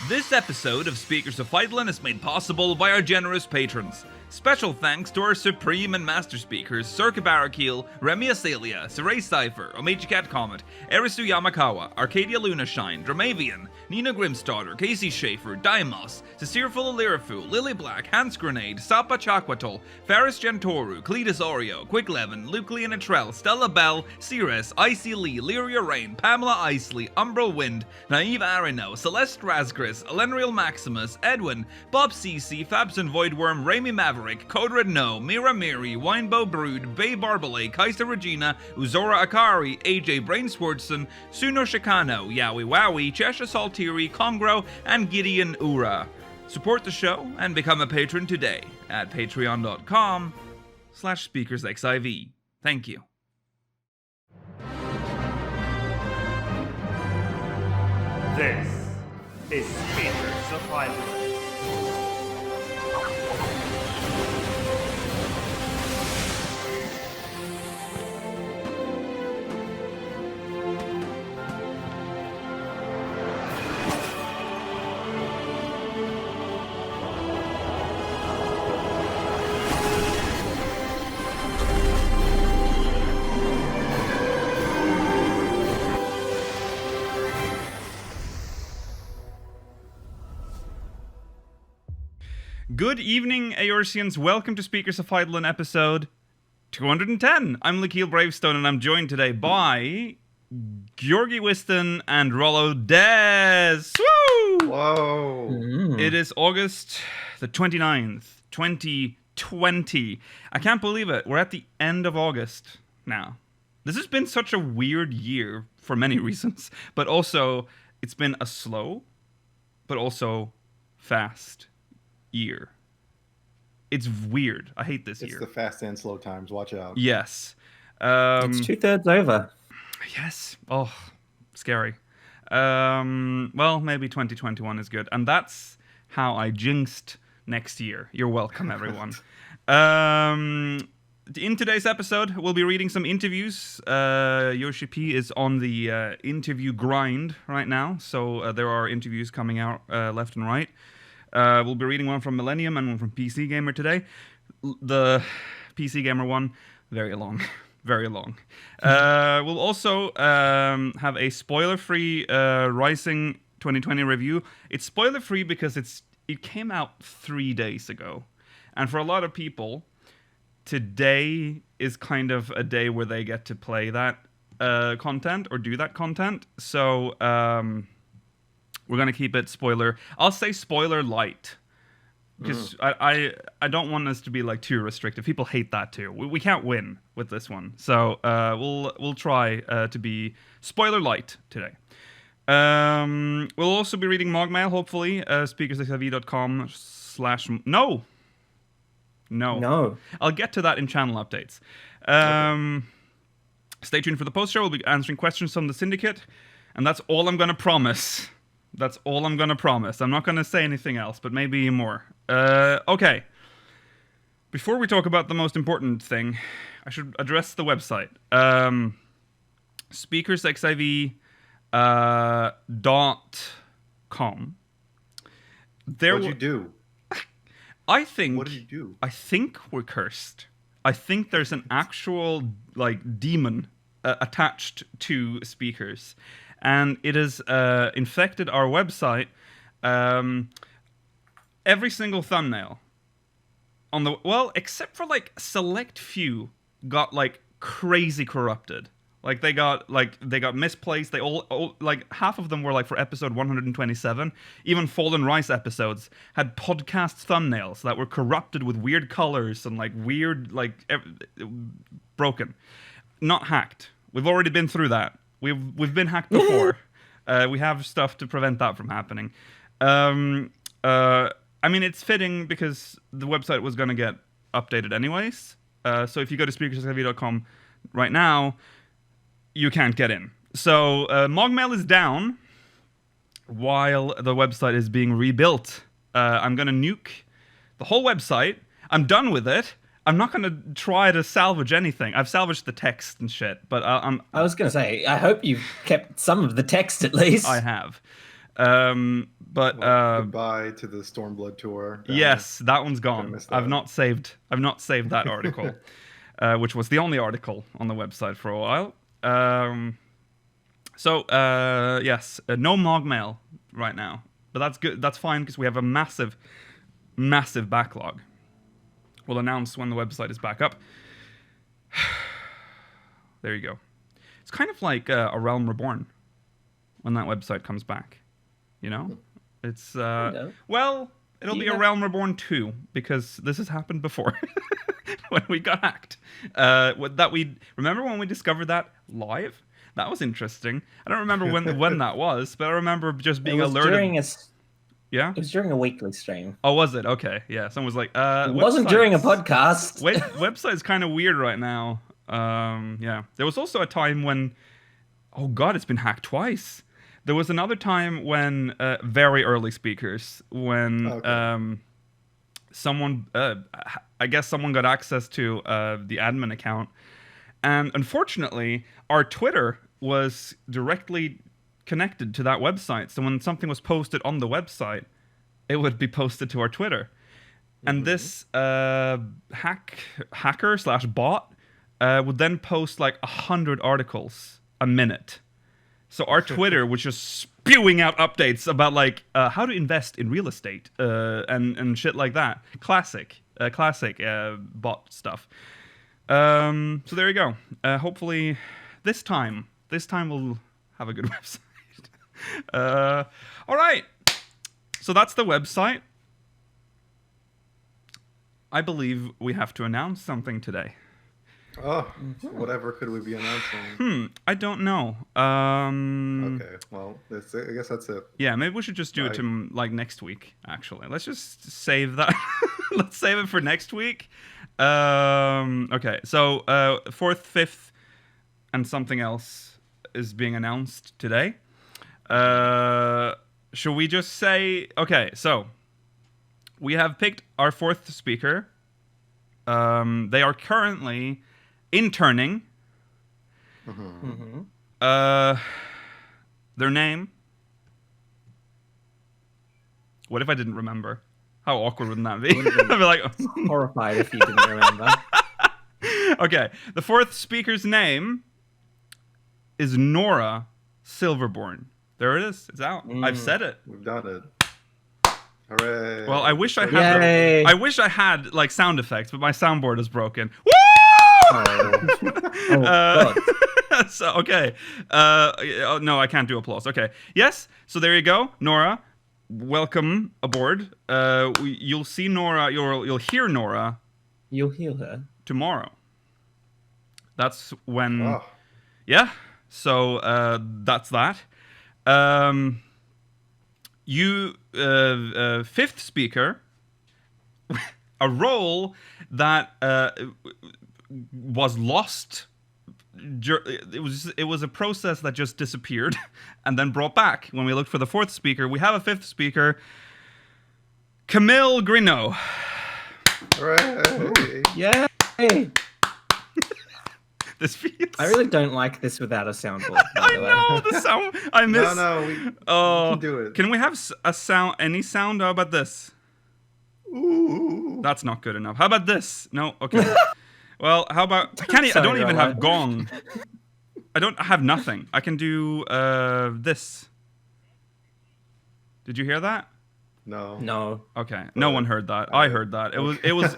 This episode of Speakers of Hydaelyn is made possible by our generous patrons. Special thanks to our Supreme and Master Speakers, Circa Barakeel, Remy Asalia, Saray Cypher, Omeji Cat Comet, Erisu Yamakawa, Arcadia Lunashine, Dramavian, Nina Grimstarter, Casey Schaefer, Daimos, Cecirful Alirafu, Lily Black, Hans Grenade, Sapa Chakwatol, Faris Gentoru, Cletus Oreo, Quicklevin, Luke Leonatrell, Stella Bell, Ceres, Icy Lee, Lyria Rain, Pamela Isley, Umbral Wind, Naive Arino, Celeste Razgris, Elenriel Maximus, Edwin, Bob CC, Fabson Voidworm, Raimi Maverick, Codred No, Mira Miri, Winebow Brood, Bay Barbalay, Kaisa Regina, Uzora Akari, AJ Brainswordson, Suno Shikano, Yowie Wowie, Chesha Saltiri, Congro, and Gideon Ura. Support the show and become a patron today at patreon.com/speakersxiv. Thank you. This is Speakers of Hydaelyn. Good evening, Aorsians. Welcome to Speakers of Hydaelyn episode 210. I'm Lakeel Bravestone, and I'm joined today by Georgi Wiston and Rollo Des. Woo! Whoa. It is August the 29th, 2020. I can't believe it. We're at the end of August now. This has been such a weird year for many reasons, but also it's been a slow, but also fast year. It's weird. I hate this year. It's the fast and slow times. Watch out. Yes. It's 2/3 over. Yes. Oh, scary. Well, maybe 2021 is good. And that's how I jinxed next year. You're welcome, everyone. In today's episode, we'll be reading some interviews. Yoshi-P is on the interview grind right now. So there are interviews coming out left and right. We'll be reading one from Millennium and one from PC Gamer today. The PC Gamer one, very long. Very long. We'll also have a spoiler-free Rising 2020 review. It's spoiler-free because it came out 3 days ago. And for a lot of people, today is kind of a day where they get to play that content or do that content. So we're going to keep it spoiler. I'll say spoiler light. Because I don't want us to be like too restrictive. People hate that too. We can't win with this one. So we'll try to be spoiler light today. We'll also be reading Mogmail, hopefully. speakersxiv.com/... No. I'll get to that in channel updates. Stay tuned for the post show. We'll be answering questions from the Syndicate. And that's all I'm going to promise. That's all I'm going to promise. I'm not going to say anything else, but maybe more. Okay. Before we talk about the most important thing, I should address the website. speakersxiv.com. What'd you do? I think... What did you do? I think we're cursed. I think there's an actual, demon attached to Speakers. And it has infected our website. Every single thumbnail on the except for select few got crazy corrupted. They got misplaced. They all half of them were for episode 127. Even Fallen Rice episodes had podcast thumbnails that were corrupted with weird colors and weird broken. Not hacked. We've already been through that. We've been hacked before. We have stuff to prevent that from happening. I mean, it's fitting because the website was going to get updated anyways. So if you go to speakersxiv.com right now, you can't get in. So Mogmail is down while the website is being rebuilt. I'm going to nuke the whole website. I'm done with it. I'm not going to try to salvage anything. I've salvaged the text and shit, but I was going to say, I hope you've kept some of the text at least. I have. But goodbye to the Stormblood tour. Yes, that one's gone. That. I've not saved that article, which was the only article on the website for a while. Yes, no Mog Mail right now, but that's good. That's fine because we have a massive backlog. We'll announce when the website is back up. There you go. It's kind of like a Realm Reborn when that website comes back. You know? It's, well, it'll be a Realm Reborn 2 because this has happened before when we got hacked. Remember when we discovered that live? That was interesting. I don't remember when that was, but I remember just being alerted. Yeah? It was during a weekly stream. Oh, was it? Okay, yeah. Someone was like, it wasn't during a podcast. Website's kind of weird right now. Yeah. There was also a time when, oh god, it's been hacked twice. There was another time when, very early speakers, when someone, I guess someone got access to the admin account. And unfortunately, our Twitter was directly connected to that website. So when something was posted on the website, it would be posted to our Twitter. And this hacker/bot would then post like 100 articles a minute. So our Twitter was just spewing out updates about like how to invest in real estate and shit like that. Classic bot stuff. So there you go. Hopefully this time we'll have a good website. All right. So that's the website. I believe we have to announce something today. Oh, whatever could we be announcing? I don't know. Okay, well, I guess that's it. Yeah, maybe we should just do it to like next week. Actually, let's just save that. Let's save it for next week. Okay, so 4th, 5th, and something else is being announced today. Should we just say... Okay, so we have picked our 4th speaker. They are currently interning. Their name... What if I didn't remember? How awkward wouldn't that be? I'd be like... horrified if you didn't remember. Okay, the 4th speaker's name is Nora Silverborn. There it is. It's out. I've said it. We've done it. Hooray! Well, I wish I had. I wish I had like sound effects, but my soundboard is broken. Woo! God. So okay. No, I can't do applause. Okay. Yes. So there you go, Nora. Welcome aboard. You'll see Nora. You'll hear Nora. You'll hear her tomorrow. That's when. Oh. Yeah. So that's that. You 5th speaker, a role that was lost. It was a process that just disappeared and then brought back. When we looked for the 4th speaker, we have a 5th speaker, Camille Grino. Hooray! Yay! This feels... I really don't like this without a soundboard. I know the sound. I miss. We can do it. Can we have a sound? Any sound? How about this? Ooh. That's not good enough. How about this? No. Okay. Well, how about? I don't even have gong. I have nothing. I can do this. Did you hear that? No. Okay. No one heard that. I heard that. It was.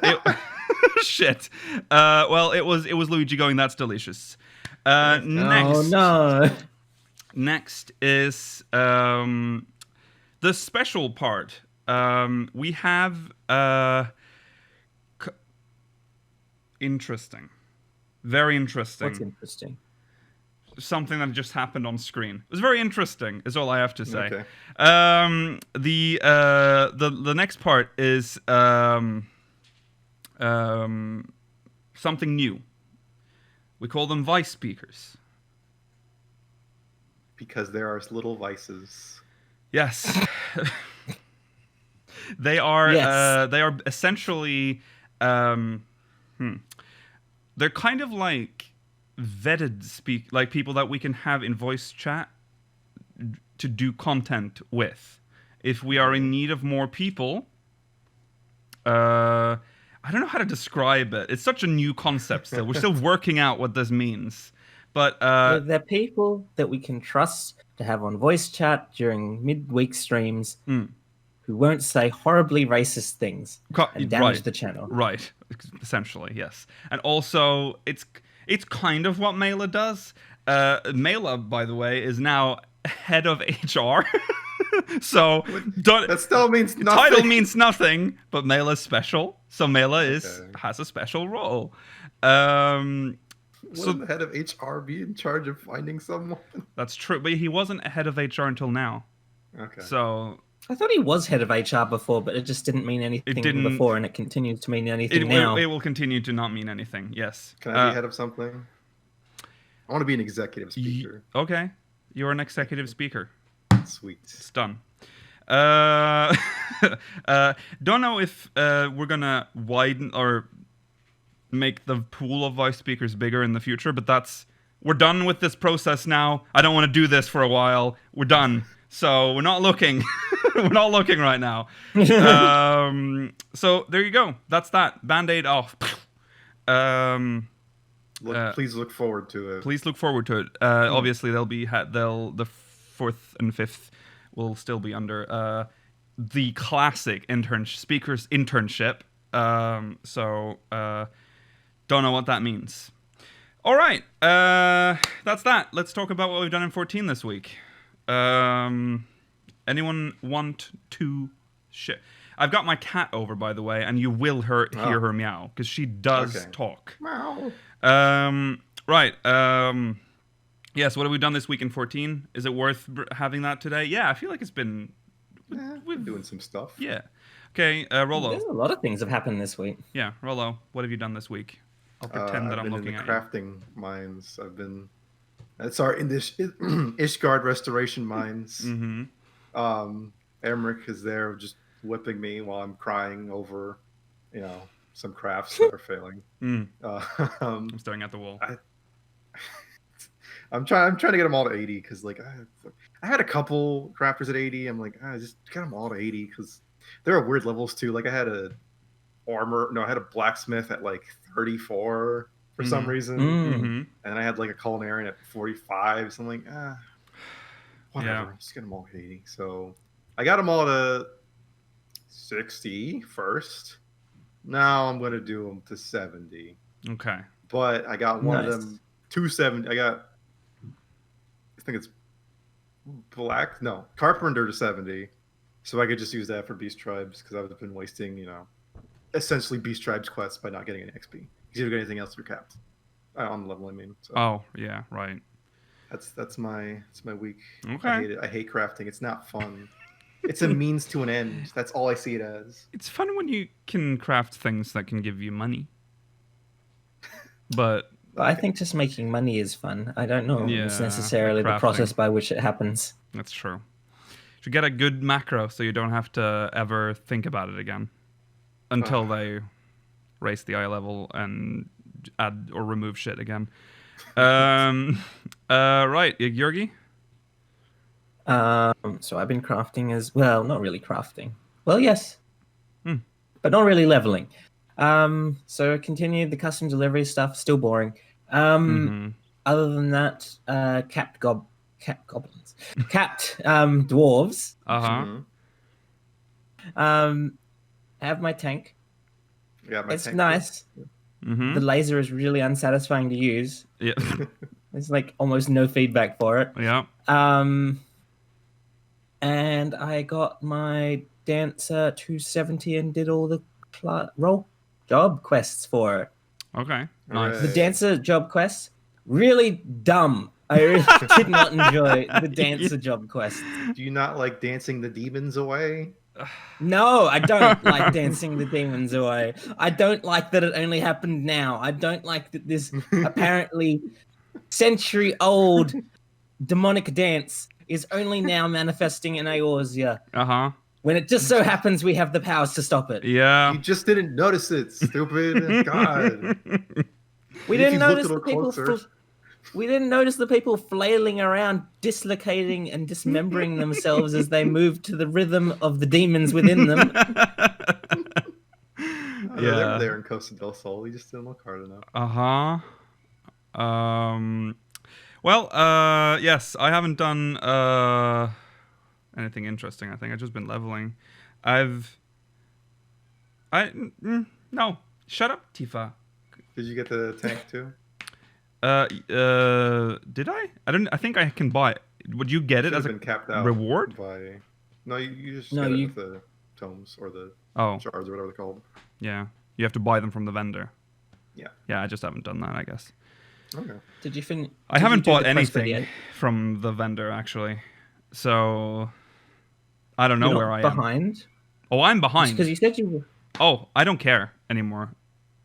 Shit. Well, it was Luigi going, "That's delicious." Next. Oh no. Next is the special part. We have interesting. Very interesting. What's interesting? Something that just happened on screen. It was very interesting, is all I have to say. Okay. The next part is something new. We call them vice speakers. Because there are little vices. Yes. They are essentially they're kind of like vetted like people that we can have in voice chat to do content with. If we are in need of more people, I don't know how to describe it. It's such a new concept still. We're still working out what this means. But They're people that we can trust to have on voice chat during midweek streams who won't say horribly racist things and damage the channel. Right, essentially, yes. And also, it's kind of what Mela does. Mela, by the way, is now head of HR. So that still means nothing. Title means nothing, but Mela's special. So Mela has a special role. Wouldn't the head of HR be in charge of finding someone? That's true, but he wasn't head of HR until now. Okay. So I thought he was head of HR before, but it just didn't mean anything before, and it continues to mean anything now. It will continue to not mean anything, yes. Can I be head of something? I want to be an executive speaker. Okay. You're an executive speaker. Sweet. It's done. Don't know if we're going to widen or make the pool of voice speakers bigger in the future, but we're done with this process now. I don't want to do this for a while. We're done. So we're not looking. We're not looking right now. So there you go. That's that. Band-Aid off. Please look forward to it. Please look forward to it. Obviously, the 4th and 5th will still be under the classic speakers internship. So don't know what that means. All right, that's that. Let's talk about what we've done in 14 this week. Anyone want to share? I've got my cat over, by the way, and you will hear her meow because she does talk. Meow. Right. Yes. What have we done this week in 14? Is it worth having that today? Yeah, I feel like it's been. We're doing some stuff. Yeah. Okay, Rollo. There's a lot of things have happened this week. Yeah, Rollo. What have you done this week? I'll pretend that I'm looking at crafting mines. That's our Ishgard restoration mines. Mm-hmm. Emmerich is there just whipping me while I'm crying over, some crafts that are failing. I'm staring at the wall. I'm trying to get them all to 80 because I had a couple crafters at 80. I'm like, just get them all to 80 because there are weird levels too. Like I had a blacksmith at 34 for some reason, and I had a culinarian at 45. So I'm like, whatever, just get them all to 80. So I got them all to 60 first. Now I'm gonna do them to 70. Okay. But I got one of them 270. I think it's Carpenter to 70. So I could just use that for Beast Tribes because I've been wasting, essentially Beast Tribes quests by not getting any XP. Because you don't get anything else, you're capped. On the level, I mean. So oh, yeah, right. That's my week. Okay. I hate it. I hate crafting. It's not fun. It's a means to an end. That's all I see it as. It's fun when you can craft things that can give you money. But I think just making money is fun. I don't know if it's necessarily the process by which it happens. That's true. You should get a good macro so you don't have to ever think about it again until they raise the eye level and add or remove shit again. Right, Georgi? So I've been crafting as well. Not really crafting. Well, yes. But not really leveling. So I continued the custom delivery stuff. Still boring. Other than that, capped goblins. Capped dwarves. Uh-huh. I have my tank. Yeah, my it's tank nice. The laser is really unsatisfying to use. Yeah. There's almost no feedback for it. Yeah. And I got my dancer 270 and did all the role job quests for it. Okay. Nice. The dancer job quests, really dumb. I really did not enjoy the dancer job quest. Do you not like dancing the demons away? No, I don't like dancing the demons away. I don't like that it only happened now. I don't like that this apparently century-old demonic dance is only now manifesting in Eorzea. Uh-huh. When it just so happens we have the powers to stop it. Yeah. You just didn't notice it, stupid. God. We didn't notice the people We didn't notice the people flailing around, dislocating and dismembering themselves as they moved to the rhythm of the demons within them. They were there in Costa del Sol. We just didn't look hard enough. Well, yes, I haven't done anything interesting. I think I've just been leveling. No. Shut up, Tifa. Did you get the tank too? Did I? I think I can buy it. Would you get it as a capped out reward? No, you just get it with the tomes or the shards or whatever they're called. Yeah, you have to buy them from the vendor. Yeah. Yeah, I just haven't done that, I guess. Okay. Did you finish? I haven't bought anything from the vendor actually, so I don't know where I am. Behind? Oh, I'm behind. Because you said you were. Oh, I don't care anymore.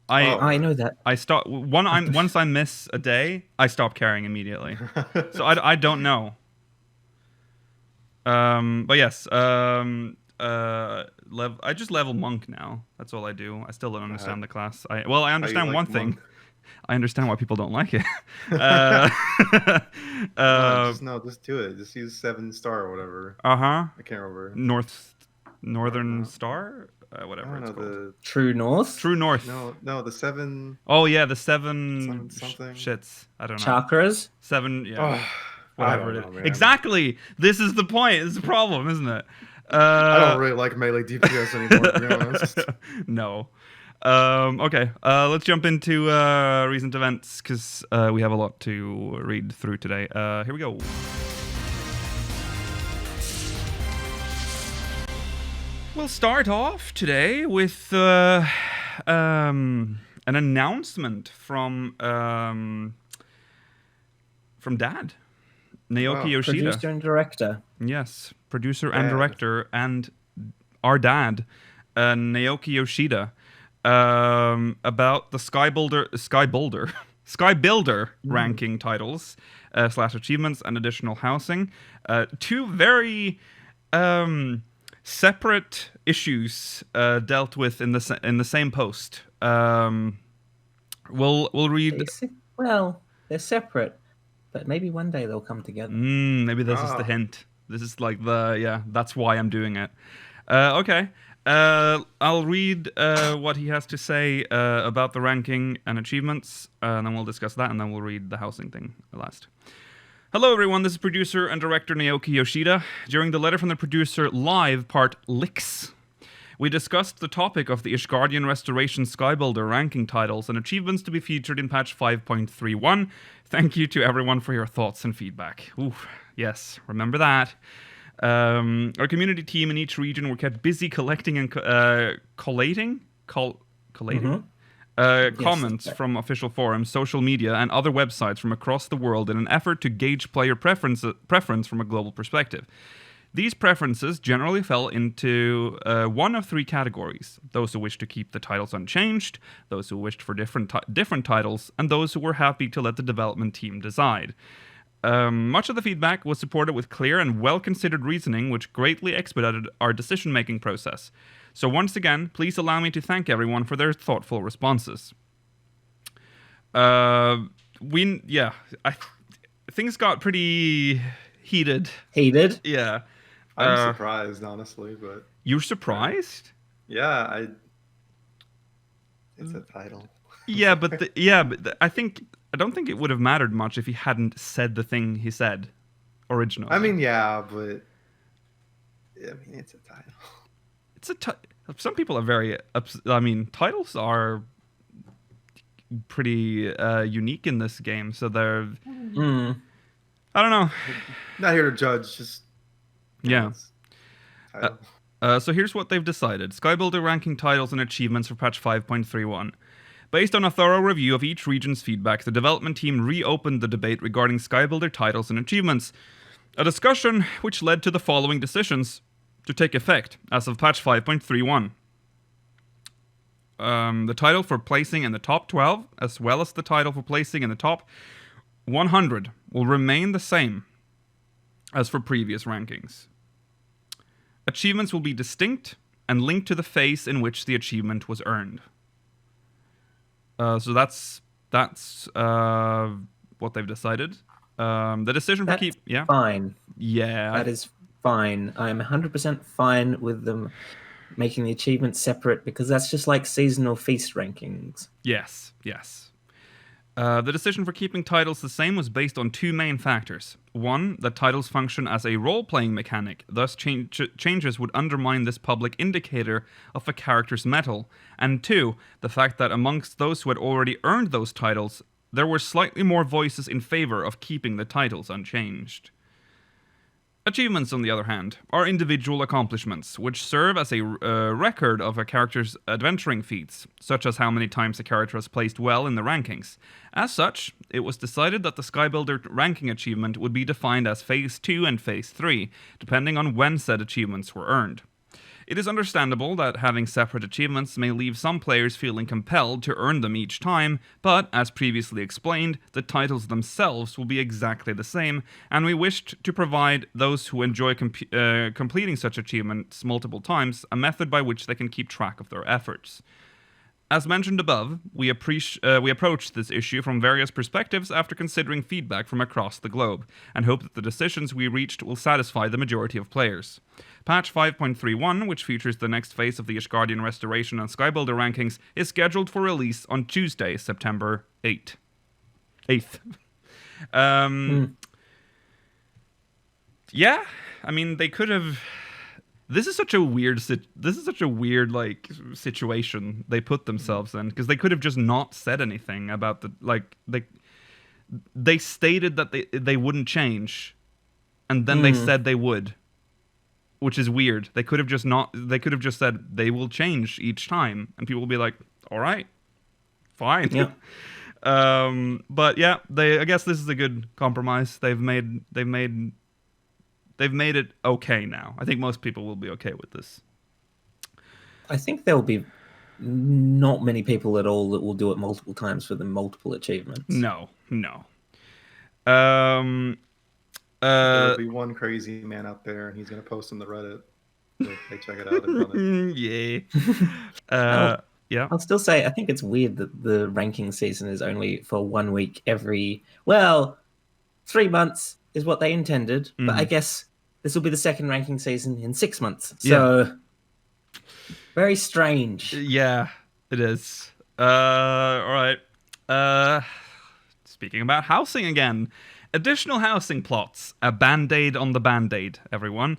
I know that. I stop once I miss a day, I stop caring immediately. So I don't know. But yes, I just level monk now. That's all I do. I still don't understand the class. I understand one thing. I understand why people don't like it. Just do it. Just use 7-star or whatever. I can't remember. Northern Star. Whatever it's called. The True North. True North. No, the 7. Oh yeah, the 7 something. shits. I don't know. Chakras. 7. Yeah. Whatever it is. Man. Exactly. This is the point. This is the problem, isn't it? I don't really like melee DPS anymore, to be honest. No. Okay. Let's jump into recent events because we have a lot to read through today. Here we go. We'll start off today with an announcement from Dad, Naoki Yoshida. Producer and director. Yes, producer and director, and our dad, Naoki Yoshida, about the Skybuilder ranking titles / achievements and additional housing. Two very separate issues dealt with in the same post. We'll read. They're separate, but maybe one day they'll come together. Maybe this is the hint. This is like that's why I'm doing it. Okay. I'll read what he has to say about the ranking and achievements, and then we'll discuss that, and then we'll read the housing thing last. Hello everyone, this is producer and director Naoki Yoshida. During the Letter from the Producer Live part Licks, we discussed the topic of the Ishgardian Restoration Skybuilder ranking titles and achievements to be featured in patch 5.31. Thank you to everyone for your thoughts and feedback. Ooh, yes, remember that. Our community team in each region were kept busy collecting and collating comments from official forums, social media, and other websites from across the world in an effort to gauge player preference from a global perspective. These preferences generally fell into one of 3 categories: those who wished to keep the titles unchanged, those who wished for different titles, and those who were happy to let the development team decide. Much of the feedback was supported with clear and well-considered reasoning, which greatly expedited our decision-making process. So once again, please allow me to thank everyone for their thoughtful responses. Things got pretty heated. Heated? Yeah. I'm surprised, honestly, but... You're surprised? Yeah, It's a title. Yeah, but I don't think it would have mattered much if he hadn't said the thing he said originally. I mean, yeah, but it's a title. Some people are very. Titles are pretty unique in this game, so they're. I don't know. Not here to judge, just. Yeah. So here's what they've decided: Skybuilder ranking titles and achievements for patch 5.31. Based on a thorough review of each region's feedback, the development team reopened the debate regarding Skybuilder titles and achievements, a discussion which led to the following decisions to take effect as of patch 5.31. The title for placing in the top 12, as well as the title for placing in the top 100, will remain the same as for previous rankings. Achievements will be distinct and linked to the phase in which the achievement was earned. So that's what they've decided. The decision for fine. Yeah. That is fine. I'm 100% fine with them making the achievements separate because that's just like seasonal feast rankings. Yes. The decision for keeping titles the same was based on two main factors. One, that titles function as a role-playing mechanic, thus changes would undermine this public indicator of a character's mettle. And two, the fact that amongst those who had already earned those titles, there were slightly more voices in favor of keeping the titles unchanged. Achievements, on the other hand, are individual accomplishments, which serve as a record of a character's adventuring feats, such as how many times a character has placed well in the rankings. As such, it was decided that the Skybuilder ranking achievement would be defined as Phase 2 and Phase 3, depending on when said achievements were earned. It is understandable that having separate achievements may leave some players feeling compelled to earn them each time, but, as previously explained, the titles themselves will be exactly the same, and we wished to provide those who enjoy completing such achievements multiple times a method by which they can keep track of their efforts. As mentioned above, we approached this issue from various perspectives after considering feedback from across the globe, and hope that the decisions we reached will satisfy the majority of players. Patch 5.31, which features the next phase of the Ishgardian Restoration and Skybuilder rankings, is scheduled for release on Tuesday, September 8th. Yeah, I mean, they could have... This is such a weird like situation they put themselves in, because they could have just not said anything about the they stated that they wouldn't change, and then they said they would, which is weird. They could have just said they will change each time, and people will be like, all right, fine. Yeah. But yeah, I guess this is a good compromise. They've made it okay now. I think most people will be okay with this. I think there will be not many people at all that will do it multiple times for the multiple achievements. No. There'll be one crazy man out there, and he's going to post on the Reddit. Hey, check it out. Yeah. Yeah. I'll still say I think it's weird that the ranking season is only for 1 week every... Well, 3 months is what they intended, but I guess this will be the second ranking season in 6 months. So, very strange. Yeah, it is. All right. Speaking about housing again. Additional housing plots. A band-aid on the band-aid, everyone.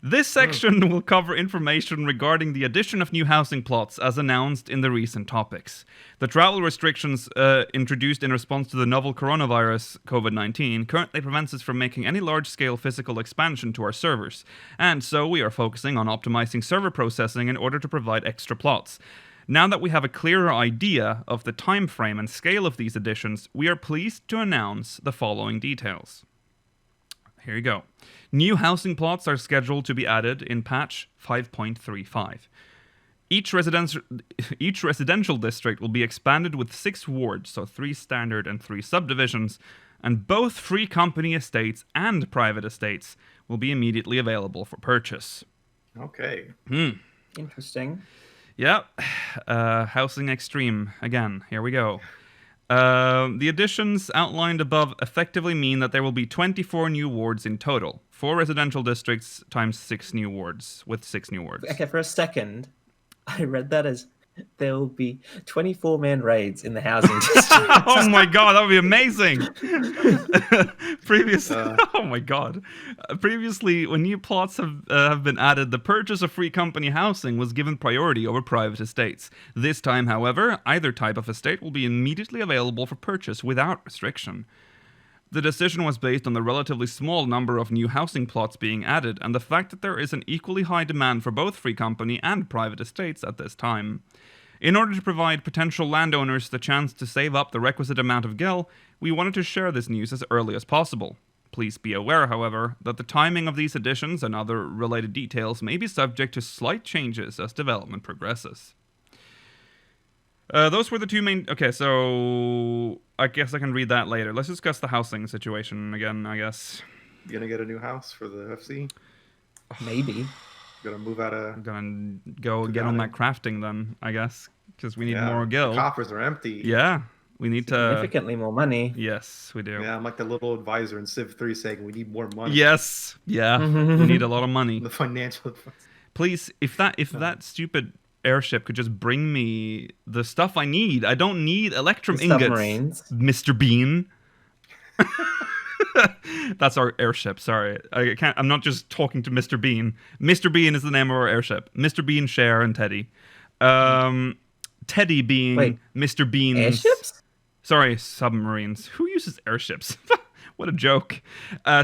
This section will cover information regarding the addition of new housing plots as announced in the recent topics. The travel restrictions introduced in response to the novel coronavirus, COVID-19, currently prevents us from making any large-scale physical expansion to our servers, and so we are focusing on optimizing server processing in order to provide extra plots. Now that we have a clearer idea of the time frame and scale of these additions, we are pleased to announce the following details. Here you go. New housing plots are scheduled to be added in patch 5.35. Each residential district will be expanded with 6 wards, so 3 standard and 3 subdivisions, and both free company estates and private estates will be immediately available for purchase. Okay. Interesting. Yep. Housing Extreme. Again, here we go. The additions outlined above effectively mean that there will be 24 new wards in total. 4 residential districts times 6 new wards, with 6 new wards. Okay, for a second, I read that as there will be 24-man raids in the housing district. Oh my god, that would be amazing! Oh my god. Previously, when new plots have been added, the purchase of free company housing was given priority over private estates. This time, however, either type of estate will be immediately available for purchase without restriction. The decision was based on the relatively small number of new housing plots being added and the fact that there is an equally high demand for both free company and private estates at this time. In order to provide potential landowners the chance to save up the requisite amount of gel, we wanted to share this news as early as possible. Please be aware, however, that the timing of these additions and other related details may be subject to slight changes as development progresses. Those were the two main... Okay, so I guess I can read that later. Let's discuss the housing situation again, I guess. You gonna get a new house for the FC? Maybe. Gonna move out of... I'm gonna go get on that crafting then, I guess, because we need more gil. The coffers are empty. Yeah. We need to significantly more money. Yes, we do. Yeah, I'm like the little advisor in Civ 3 saying we need more money. Yes. Yeah. We need a lot of money. The financial advisor. Please, if that stupid airship could just bring me the stuff I need. I don't need electrum ingots, Submarines. Mr. Bean. That's our airship. Sorry, I'm not just talking to Mr. Bean. Mr. Bean is the name of our airship. Mr. Bean, Cher, and Teddy. Teddy being Mr. Bean's. Airships? Sorry, submarines. Who uses airships? What a joke.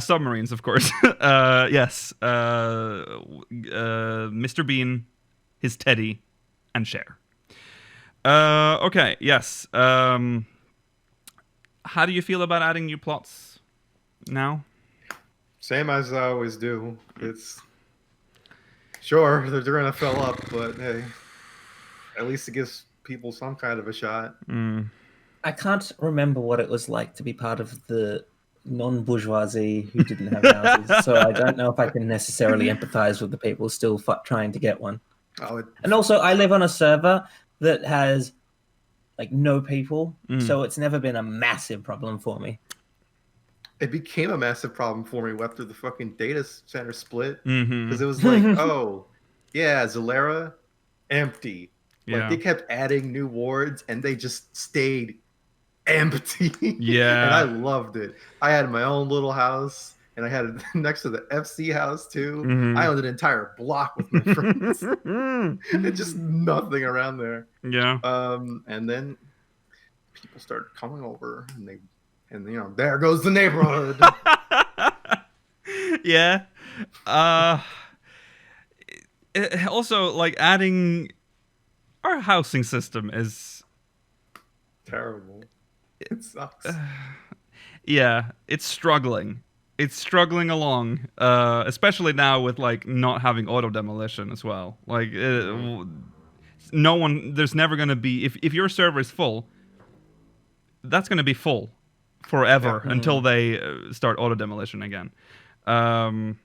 Submarines, of course. Yes. Mr. Bean, his Teddy, and Cher. Okay, yes. How do you feel about adding new plots now? Same as I always do. It's sure they're gonna fill up, but hey, at least it gives people some kind of a shot. I can't remember what it was like to be part of the non-bourgeoisie who didn't have houses, so I don't know if I can necessarily empathize with the people still trying to get one. And also, I live on a server that has like no people, so it's never been a massive problem for me. It became a massive problem for me after the fucking data center split, because it was like, oh, yeah, Zalera, empty. Like they kept adding new wards, and they just stayed empty. Yeah. And I loved it. I had my own little house, and I had it next to the FC house too. I owned an entire block with my friends. And just nothing around there. Yeah. And then people started coming over, and you know, there goes the neighborhood. Yeah. Also, like, adding our housing system is terrible. It sucks. Yeah, it's struggling. It's struggling along, especially now with like not having auto demolition as well. Like, no one. There's never gonna be if your server is full. That's gonna be full forever until they start auto demolition again. But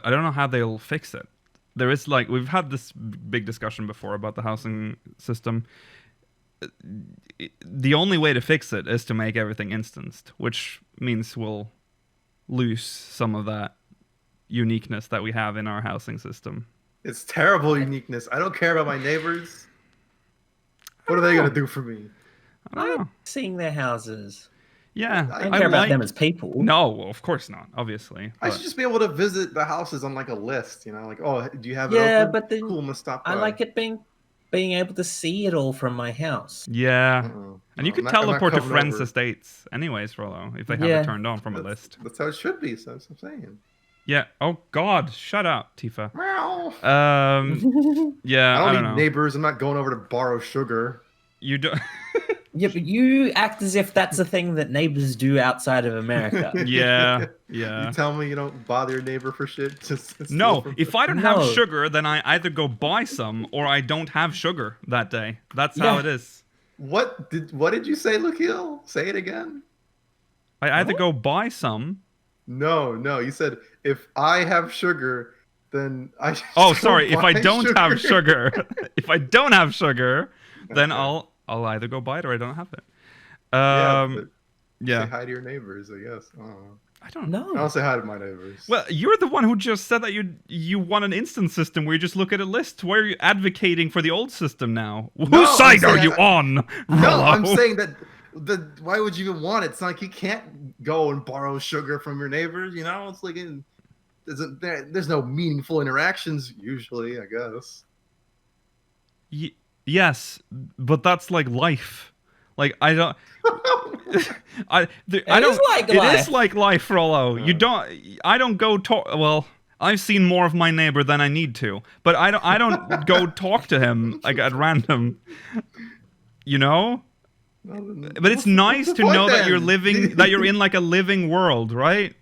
I don't know how they'll fix it. There is like we've had this big discussion before about the housing system. The only way to fix it is to make everything instanced, which means we'll lose some of that uniqueness that we have in our housing system. It's terrible uniqueness. I don't care about my neighbors. What are they going to do for me? I don't know. Seeing their houses. Yeah. I don't care about them as people. No, of course not, obviously. I should just be able to visit the houses on like a list, you know? Like, oh, do you have it Yeah, open? but then cool, I'm gonna stop by. I like it being able to see it all from my house. Yeah. And you can teleport to friends' over. estates anyways, Rollo, if they have it turned on from a list. That's how it should be, so that's what I'm saying. Yeah. Oh, God. Shut up, Tifa. Meow. Yeah, I don't know. need neighbors. I'm not going over to borrow sugar. You don't... Yeah, but you act as if that's a thing that neighbors do outside of America. Yeah. You tell me you don't bother your neighbor for shit? No, if I don't have sugar, then I either go buy some or I don't have sugar that day. That's how it is. What did you say, Lukiel? Say it again. I either go buy some. No, you said if I have sugar, then I. Oh, sorry. If I don't have sugar, then I'll either go buy it or I don't have it. Say hi to your neighbors, I guess. I don't know. I'll say hi to my neighbors. Well, you're the one who just said that you want an instant system where you just look at a list. Why are you advocating for the old system now? Whose side are you on? No, I'm saying that. Why would you even want it? It's like you can't go and borrow sugar from your neighbors. You know, it's like there's no meaningful interactions usually, I guess. Yes, but that's like life. Like I don't. I don't. It is like life, Rollo. You don't. I don't go talk. Well, I've seen more of my neighbor than I need to, but I don't go talk to him like at random. You know. But it's nice to know that you're living, that you're in like a living world, right?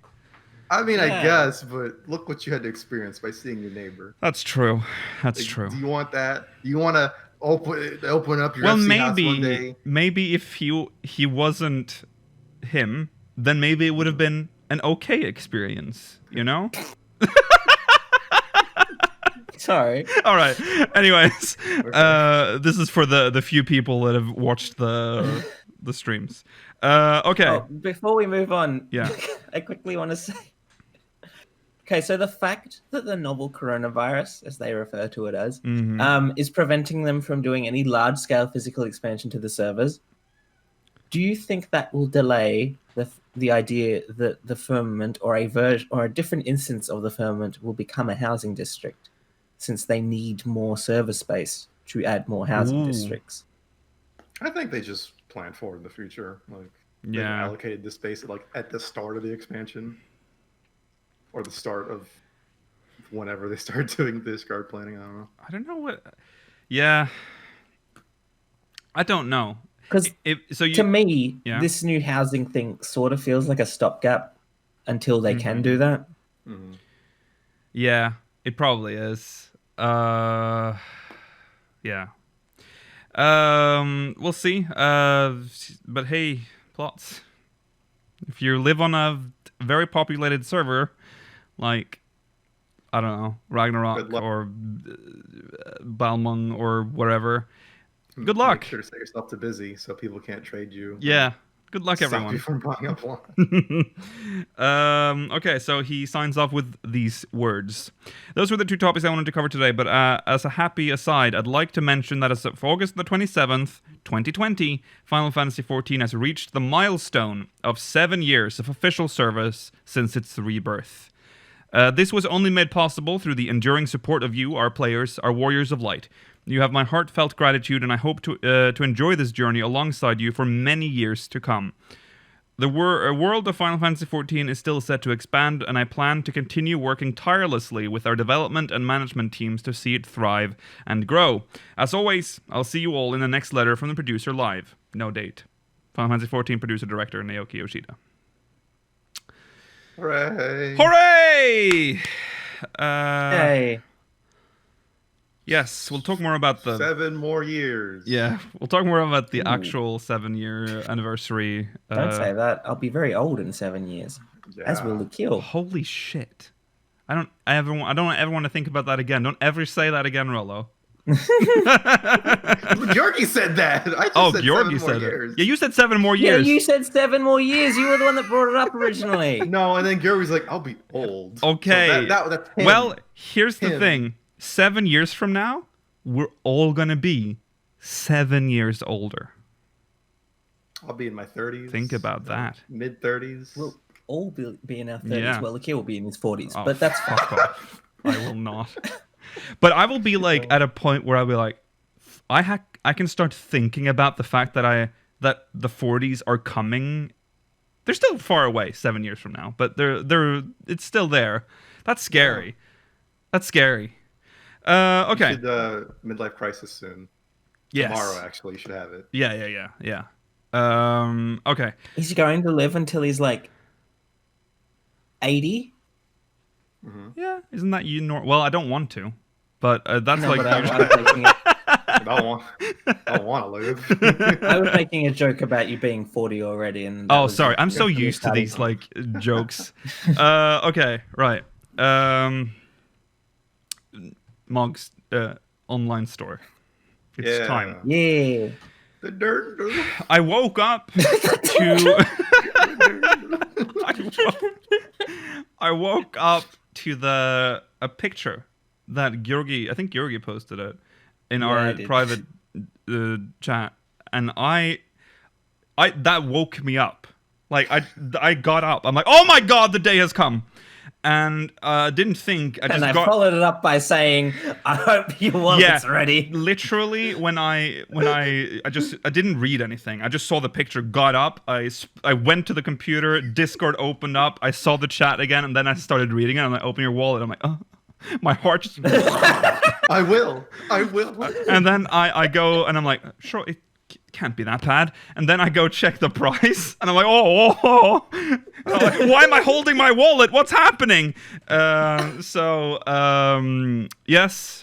I mean, I guess, but look what you had to experience by seeing your neighbor. That's true. That's true. Do you want that? Do you want to open up your FC house one day? Maybe if he wasn't him, then maybe it would have been an okay experience, you know? Sorry. All right. Anyways, this is for the few people that have watched the streams. Okay. Oh, before we move on, Yeah. I quickly want to say. Okay, so the fact that the novel coronavirus, as they refer to it as, is preventing them from doing any large-scale physical expansion to the servers, do you think that will delay the idea that the firmament or a different instance of the firmament will become a housing district, since they need more server space to add more housing districts? I think they just plan for the future. Like, they allocated the space at the start of the expansion. Or the start of whenever they start doing discard planning. I don't know. I don't know what. Yeah. I don't know. Because to me, this new housing thing sort of feels like a stopgap until they can do that. Mm-hmm. Yeah, it probably is. Yeah. We'll see. But hey, plots. If you live on a very populated server, like, I don't know, Ragnarok or Balmung or whatever. Good luck. Make sure to set yourself to busy so people can't trade you. Yeah. Good luck, everyone. Stop you from buying up one. Okay, so he signs off with these words. Those were the two topics I wanted to cover today, but as a happy aside, I'd like to mention that as of August the 27th, 2020, Final Fantasy XIV has reached the milestone of 7 years of official service since its rebirth. This was only made possible through the enduring support of you, our players, our warriors of light. You have my heartfelt gratitude, and I hope to enjoy this journey alongside you for many years to come. The world of Final Fantasy XIV is still set to expand, and I plan to continue working tirelessly with our development and management teams to see it thrive and grow. As always, I'll see you all in the next letter from the producer live. No date. Final Fantasy XIV producer-director Naoki Yoshida. Hooray! Hooray! Hey. Yes, we'll talk more about the 7 more years. Yeah, we'll talk more about the actual 7-year anniversary. Don't say that. I'll be very old in 7 years. Yeah. As will the kill. Holy shit! I don't ever want to think about that again. Don't ever say that again, Rollo. Georgie said that. I just said Georgie 7 more said years. it. Yeah, you said 7 more years. Yeah, you said 7 more years. You were the one that brought it up originally. No, and then Georgie's like, "I'll be old." Okay. So that's him. Well, here's the thing. 7 years from now, we're all gonna be 7 years older. I'll be in my 30s. Think about that. Mid 30s. We'll all be in our 30s. Yeah. Well, the kid will be in his 40s, Oh, but that's fine. fuck off. I will not. But I will be like at a point where I'll be like, I can start thinking about the fact that that the 40s are coming. They're still far away 7 years from now, but it's still there. That's scary. Yeah. That's scary. Okay. You should, midlife crisis soon. Yes. Tomorrow, actually, you should have it. Yeah. Okay. He's going to live until he's like 80. Mm-hmm. Yeah, isn't that you? Well, I don't want to, but that's No, like. but I'm making I don't want to live. I was making a joke about you being 40 already, and Oh, sorry. I'm so used to these like jokes. Okay, right. Mog's online store. It's time. Yeah. The dirt. I woke up to. I woke up to a picture that Georgi, I think Georgi posted it in our private chat, and I that woke me up. Like I got up. I'm like, oh my god, the day has come. And didn't think. I followed it up by saying, "I hope your wallet's ready." Literally, when I didn't read anything. I just saw the picture, got up. I went to the computer. Discord opened up. I saw the chat again, and then I started reading it. And I open your wallet. I'm like, oh, my heart just. I will. And then I go, and I'm like, sure, it can't be that bad. And then I go check the price, and I'm like, oh. Why am I holding my wallet? What's happening? Yes,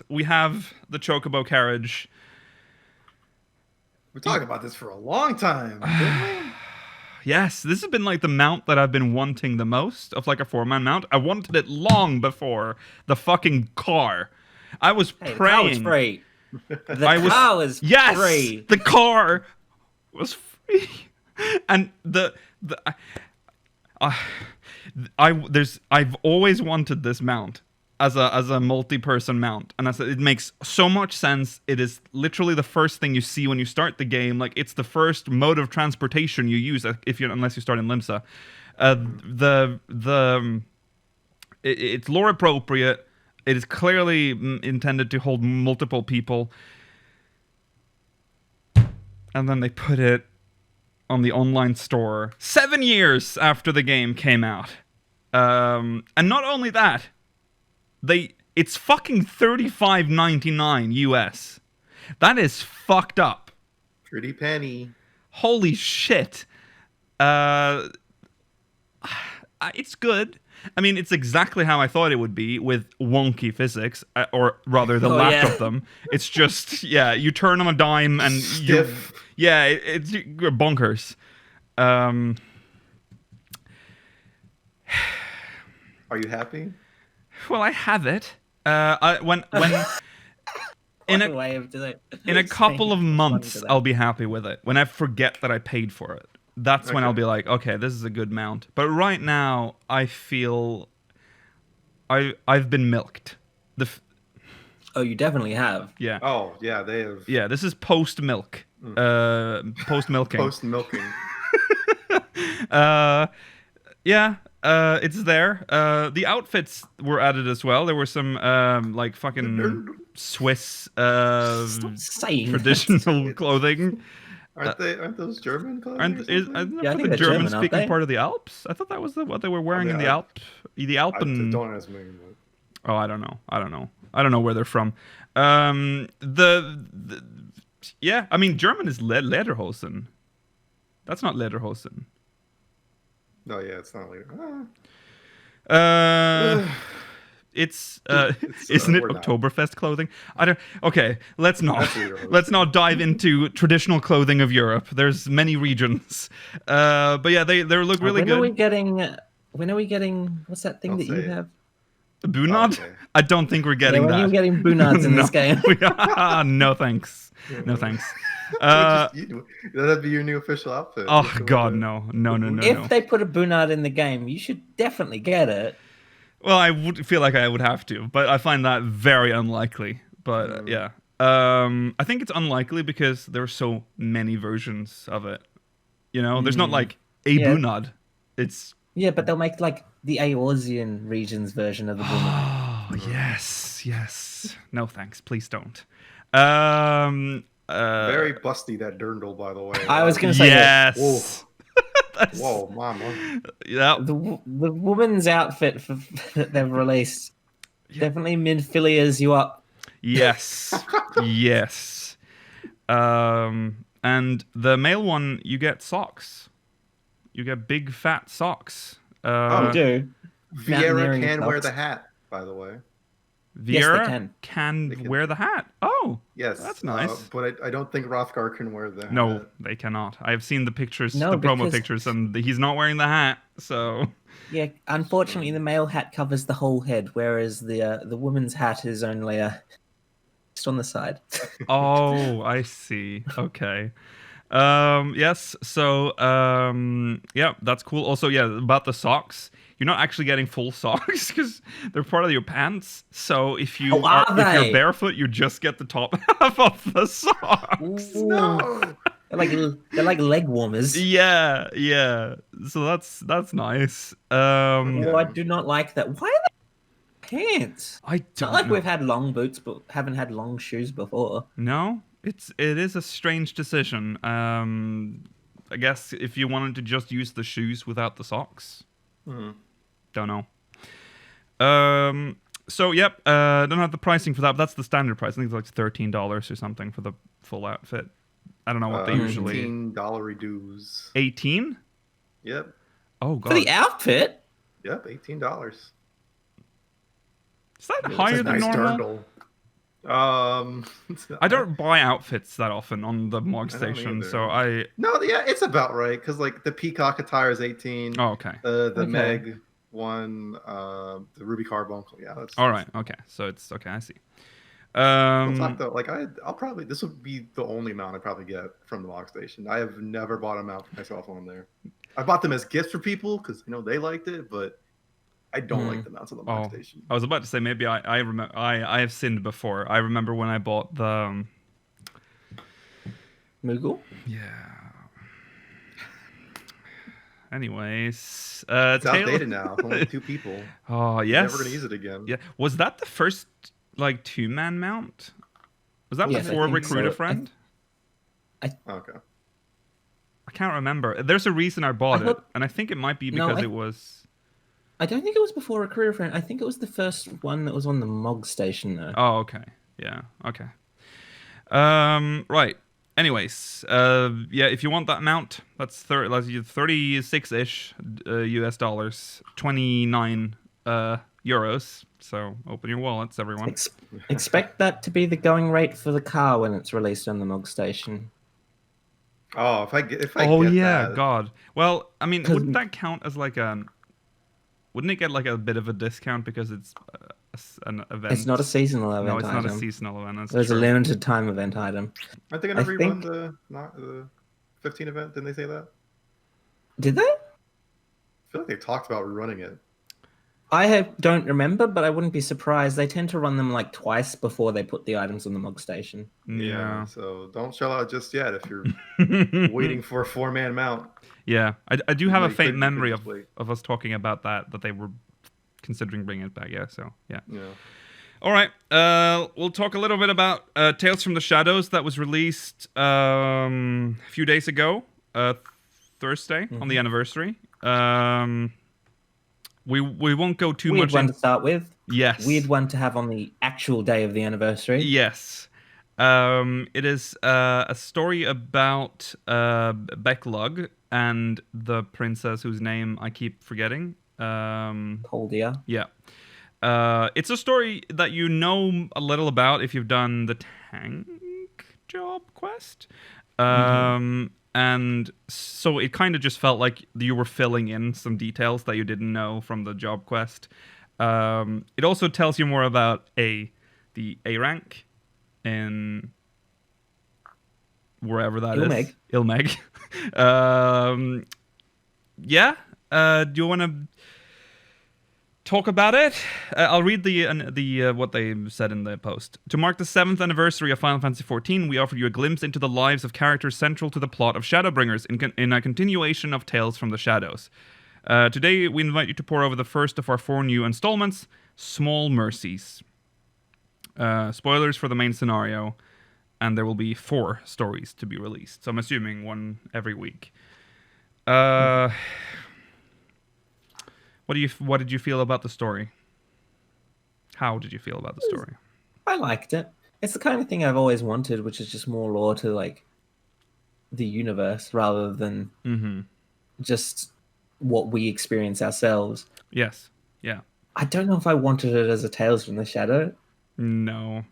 we have the Chocobo Carriage. We're talking about this for a long time, didn't we? Yes, this has been like the mount that I've been wanting the most of like a 4-man mount. I wanted it long before the fucking car. I was Hey, the praying. car was free. The car was yes, free. the car was free, and I've always wanted this mount as a multi-person mount, and it makes so much sense. It is literally the first thing you see when you start the game. Like, it's the first mode of transportation you use unless you start in Limsa. It's lore appropriate. It is clearly intended to hold multiple people, and then they put it on the online store 7 years after the game came out. And not only that, it's fucking $35.99 US. That is fucked up. Pretty penny. Holy shit. It's good. I mean, it's exactly how I thought it would be, with wonky physics, or rather the lack of them. It's just, you turn on a dime and Stiff. it's bonkers. Are you happy? Well, I have it. When in a couple of months, I'll be happy with it. When I forget that I paid for it, that's when I'll be like, okay, this is a good mount. But right now, I feel I've been milked. Oh, you definitely have. Yeah. Oh, yeah, they have. Yeah, this is post milk. Post milking. Post milking. It's there. The outfits were added as well. There were some like fucking Swiss traditional clothing. Aren't those German clothing? I think the German, German-speaking part of the Alps. I thought that was what they were wearing in the Alps. The Alpen. Don't ask me. Oh, I don't know. I don't know where they're from. I mean, German is Lederhosen. That's not Lederhosen. No, yeah, it's not later. Isn't it Oktoberfest clothing? I don't. Okay, let's not dive into traditional clothing of Europe. There's many regions. But yeah, they look really good. When are we getting? What's that thing that you have? Bunad? Oh, okay. I don't think we're getting that. When are you getting bunads in this game? No thanks. No thanks. That'd be your new official outfit. Oh God, no. If they put a bunad in the game, you should definitely get it. Well, I would feel like I would have to, but I find that very unlikely. But yeah, I think it's unlikely because there are so many versions of it. You know, there's not like a bunad. It's but they'll make like the Aorzean regions version of the bunad. Oh yes. No thanks, please don't. Very busty, that dirndl, by the way. I was gonna say yes. Whoa, mama. Yeah. The woman's outfit that they've released definitely mid-filias you up. Yes. Yes. And the male one, you get socks. You get big fat socks. You do. Vieira can wear the hat, by the way. Vieira yes, they can wear the hat. Oh, yes, that's nice. But I don't think Hrothgar can wear the hat. No, they cannot. I've seen the pictures, the promo pictures, and he's not wearing the hat. So yeah, unfortunately, the male hat covers the whole head, whereas the woman's hat is only just on the side. Oh, I see. Okay. Yes. So yeah, that's cool. Also, yeah, about the socks. You're not actually getting full socks because they're part of your pants. So if you're barefoot, you just get the top half of the socks. No. They're like leg warmers. Yeah. So that's nice. I do not like that. Why are they pants? I don't It's not like know. we've had long boots, but haven't had long shoes before. No, it is a strange decision. I guess if you wanted to just use the shoes without the socks. Don't know. So yep, don't have the pricing for that, but that's the standard price. I think it's like $13 or something for the full outfit. I don't know what they usually. $18 dues. 18? Yep. Oh god. For the outfit? Yep, $18. Is that higher than normal? I don't buy outfits that often on the Mog Station, so I. No, yeah, it's about right because like the Peacock attire is 18. Oh, okay. The Meg one, the Ruby Carbuncle, yeah. That's all right. Okay, so it's okay. I see. Real talk Um, though, like I'll probably this would be the only mount I probably get from the Mog Station. I have never bought a mount for myself on there. I bought them as gifts for people because they liked it, but I don't like the mounts on the Mog oh, Station. I was about to say maybe I remember I have sinned before. I remember when I bought the Moogle? yeah. Anyways, It's outdated now. It's only 2 people. Oh You're yes. never gonna use it again. Yeah. Was that the first like 2-man mount? Was that Yes, I before think Recruit a so. Friend? Okay. I can't remember. There's a reason I bought I it, thought- and I think it might be No, because I- it was. I don't think it was before Recruiter Friend. I think it was the first one that was on the Mog Station, though. Oh, okay. Yeah. Okay. Right. Anyways, yeah. If you want that mount, that's 36-ish US dollars, 29 euros. So open your wallets, everyone. Expect that to be the going rate for the car when it's released on the Mog Station. Oh, if I get Oh yeah, that, God. Well, I mean, 'Cause- wouldn't that count as like a? Wouldn't it get like a bit of a discount because it's an event? It's not a seasonal event No, it's not a item. seasonal event. That's There's a true. limited time event item. I think I never run think- the 15 event. Didn't they say that? Did they? I feel like they talked about rerunning it. Don't remember, but I wouldn't be surprised. They tend to run them like twice before they put the items on the Mog Station. Yeah. So don't shell out just yet if you're waiting for a 4-man mount. Yeah, I do have No, a you faint couldn't memory just wait. of us talking about that they were considering bringing it back. Yeah, so yeah. Yeah. All right, we'll talk a little bit about Tales from the Shadows that was released a few days ago, Thursday on the anniversary. We won't go too Weird much. one to start with. Yes. Weird one to have on the actual day of the anniversary. Yes. It is a story about Backlog and the princess whose name I keep forgetting. Poldia. Yeah. It's a story that you know a little about if you've done the tank job quest. And so it kind of just felt like you were filling in some details that you didn't know from the job quest. It also tells you more about the A rank in wherever that is. Ilmeg. Yeah. Do you want to talk about it? I'll read the what they said in the post. To mark the 7th anniversary of Final Fantasy XIV, we offer you a glimpse into the lives of characters central to the plot of Shadowbringers in a continuation of Tales from the Shadows. Today, we invite you to pore over the first of our 4 new installments, Small Mercies. Spoilers for the main scenario, and there will be 4 stories to be released. So I'm assuming 1 every week. What did you feel about the story? How did you feel about the story? I liked it. It's the kind of thing I've always wanted, which is just more lore to like the universe rather than just what we experience ourselves. Yes. Yeah. I don't know if I wanted it as a Tales from the Shadow. No.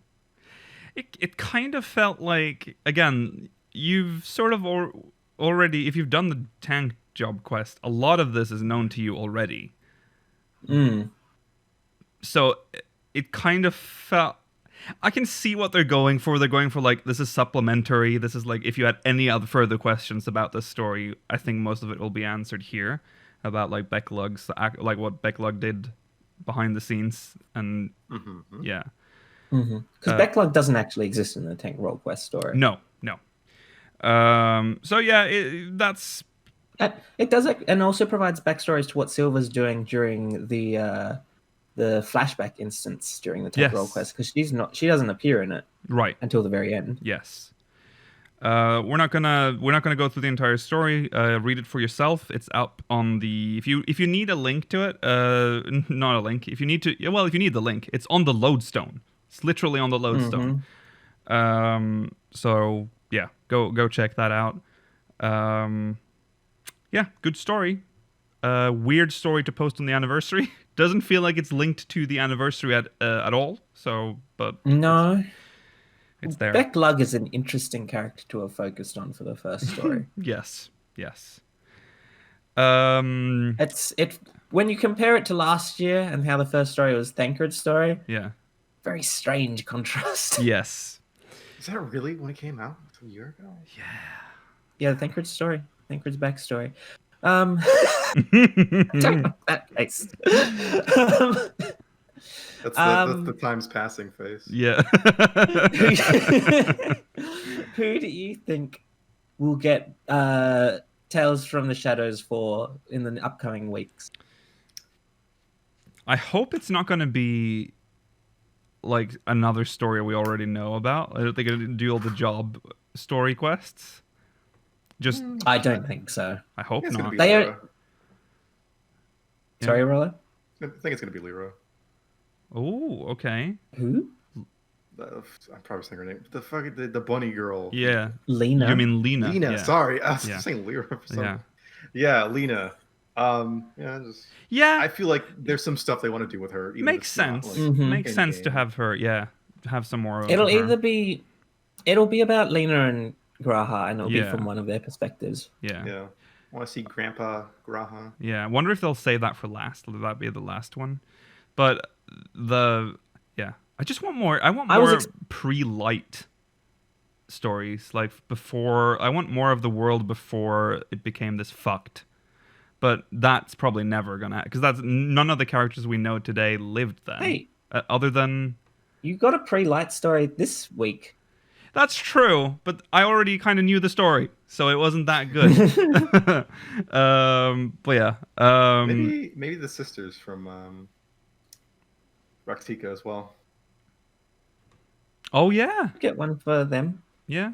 It kind of felt like, again, you've sort of already, if you've done the tank job quest, a lot of this is known to you already. So it kind of felt, I can see what they're going for. They're going for like, this is supplementary. This is like, if you had any other further questions about this story, I think most of it will be answered here about like Backlog's, like what Backlog did behind the scenes. And yeah. Because Backlog doesn't actually exist in the tank role quest story. No. So yeah, that's... It does, and also provides backstories to what Silver's doing during the flashback instance during the tank role quest, because she doesn't appear in it right until the very end. Yes. We're not gonna go through the entire story. Read it for yourself. It's up on the if you need a link to it, not a link. If you need the link, it's on the lodestone. It's literally on the lodestone. So yeah, go check that out. Yeah, good story. Weird story to post on the anniversary. Doesn't feel like it's linked to the anniversary at all. So, but no, it's there. Backlog is an interesting character to have focused on for the first story. Yes. It's when you compare it to last year and how the first story was Thancred's story. Yeah. very strange contrast. Yes. Is that really when it came out a year ago? Yeah, Thancred's story. Thancred's backstory. Don't like that face. That's the time's passing face. Yeah. Who do you think will get Tales from the Shadows for in the upcoming weeks? I hope it's not going to be like another story we already know about. I don't think it'll do all the job story quests. Just I don't think so. I hope It's gonna not. be They Leroy. are... Sorry, Rollo? I think it's gonna be Leroy. Oh, okay. Who? I'm probably saying her name. The bunny girl. Yeah. Lena. You mean Lena? Lena. Yeah. Sorry, I was Yeah. saying Leroy for some. Yeah. Yeah, Lena. Yeah. I feel like there's some stuff they want to do with her. Even if Makes it's not, sense. like, Makes sense to in-game. have her. Yeah. Have some more. of It'll her. either be about Lena and Graha, and it'll be Yeah. from one of their perspectives. Yeah. Yeah. I want to see Grandpa Graha. Yeah. I wonder if they'll save that for last. Will that be the last one? But I just want more. I want more pre-light stories, like before. I want more of the world before it became this fucked. But that's probably never gonna, because that's none of the characters we know today lived then. Hey. Other than You got a pre-light story this week. that's true, but I already kind of knew the story, so it wasn't that good. But yeah, Maybe the sisters from Raktika as well. oh yeah, Get one for them. yeah.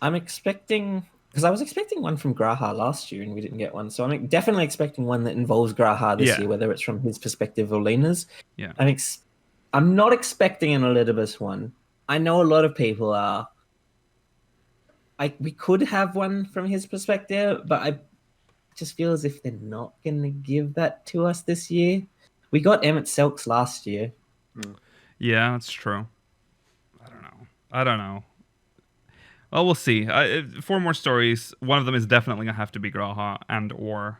I'm expecting, because I was expecting one from Graha last year and we didn't get one. So I'm definitely expecting one that involves Graha this Yeah. year, whether it's from his perspective or Lena's. Yeah. I'm not expecting an Elidibus one. I know a lot of people are. We could have one from his perspective, but I just feel as if they're not going to give that to us this year. We got Emmett Selks last year. Yeah, that's true. I don't know. Well, we'll see. 4 more stories. One of them is definitely gonna have to be Graha and or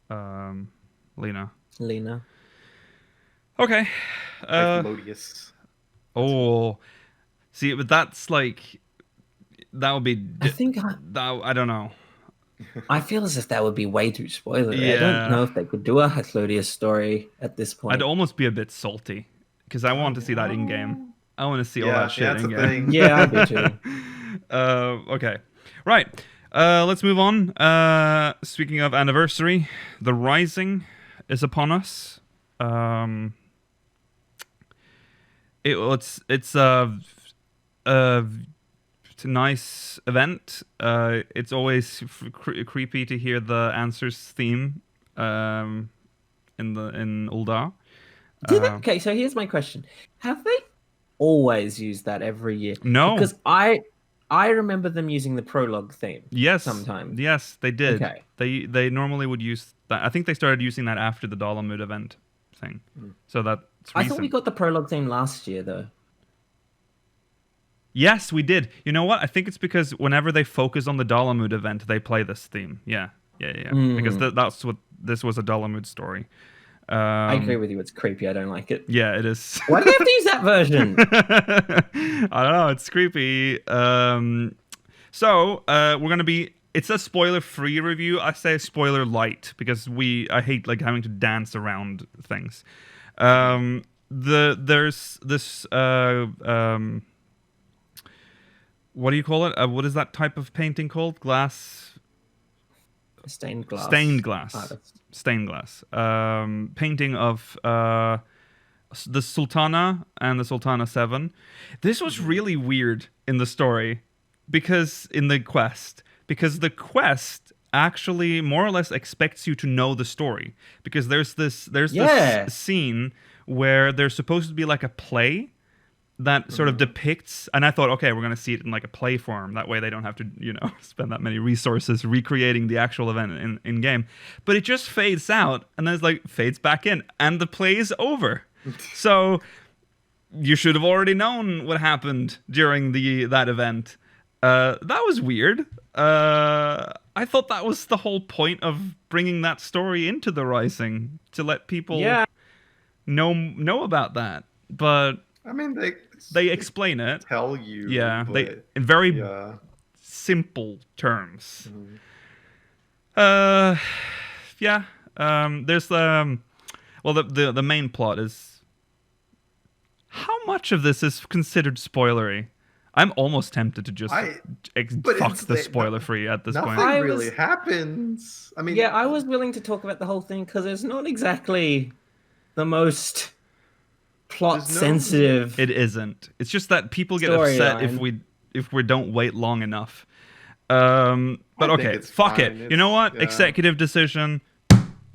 Lena. Lena. Okay. Like Melodious. Oh, see, but that's like that would be. I think I don't know. I feel as if that would be way too spoilery. I Yeah. don't know if they could do a Hyclodius story at this point. I'd almost be a bit salty because I want to see that in game. I want to see all Yeah, that shit that's in the game. thing. Yeah, I do too. Okay. Right. Let's move on. Speaking of anniversary, The Rising is upon us. It's a nice event. It's always creepy to hear the Answers theme in Uldar. Okay, so here's my question: have they always used that every year? No. Because I remember them using the prologue theme. Yes. Sometimes. Yes, they did. Okay. They normally would use that. I think they started using that after the Dalamud event thing. So that's I recent. thought we got the prologue theme last year, though. Yes, we did. You know what? I think it's because whenever they focus on the Dalamud event, they play this theme. Yeah. Because that's what this was, a Dalamud story. I agree with you. It's creepy. I don't like it. Yeah, it is. Why do they have to use that version? I don't know. It's creepy. So we're gonna be. It's a spoiler-free review. I say spoiler light because I hate like having to dance around things. There's this what do you call it? What is that type of painting called? Stained glass. Stained glass. Artist. Stained glass. Painting of the Sultana and the Sultana 7. This was really weird in the story because the quest actually more or less expects you to know the story because there's this scene where there's supposed to be like a play that sort of depicts, and I thought, okay, we're going to see it in like a play form. That way they don't have to, spend that many resources recreating the actual event in game. But it just fades out and then it's like fades back in and the play is over. So you should have already known what happened during that event. That was weird. I thought that was the whole point of bringing that story into the Rising, to let people know about that. but I mean, they explain it. tell you. Yeah, but, they in very yeah. simple terms. Mhm. Yeah. There's the main plot is how much of this is considered spoilery. I'm almost tempted to just but fuck it's the spoiler free at this Nothing point. really happens. I mean, Yeah, I was willing to talk about the whole thing because it's not exactly the most plot sensitive. It isn't. It's just that people get upset if we don't wait long enough. But okay, fuck fine. it. You know what? Yeah. Executive decision.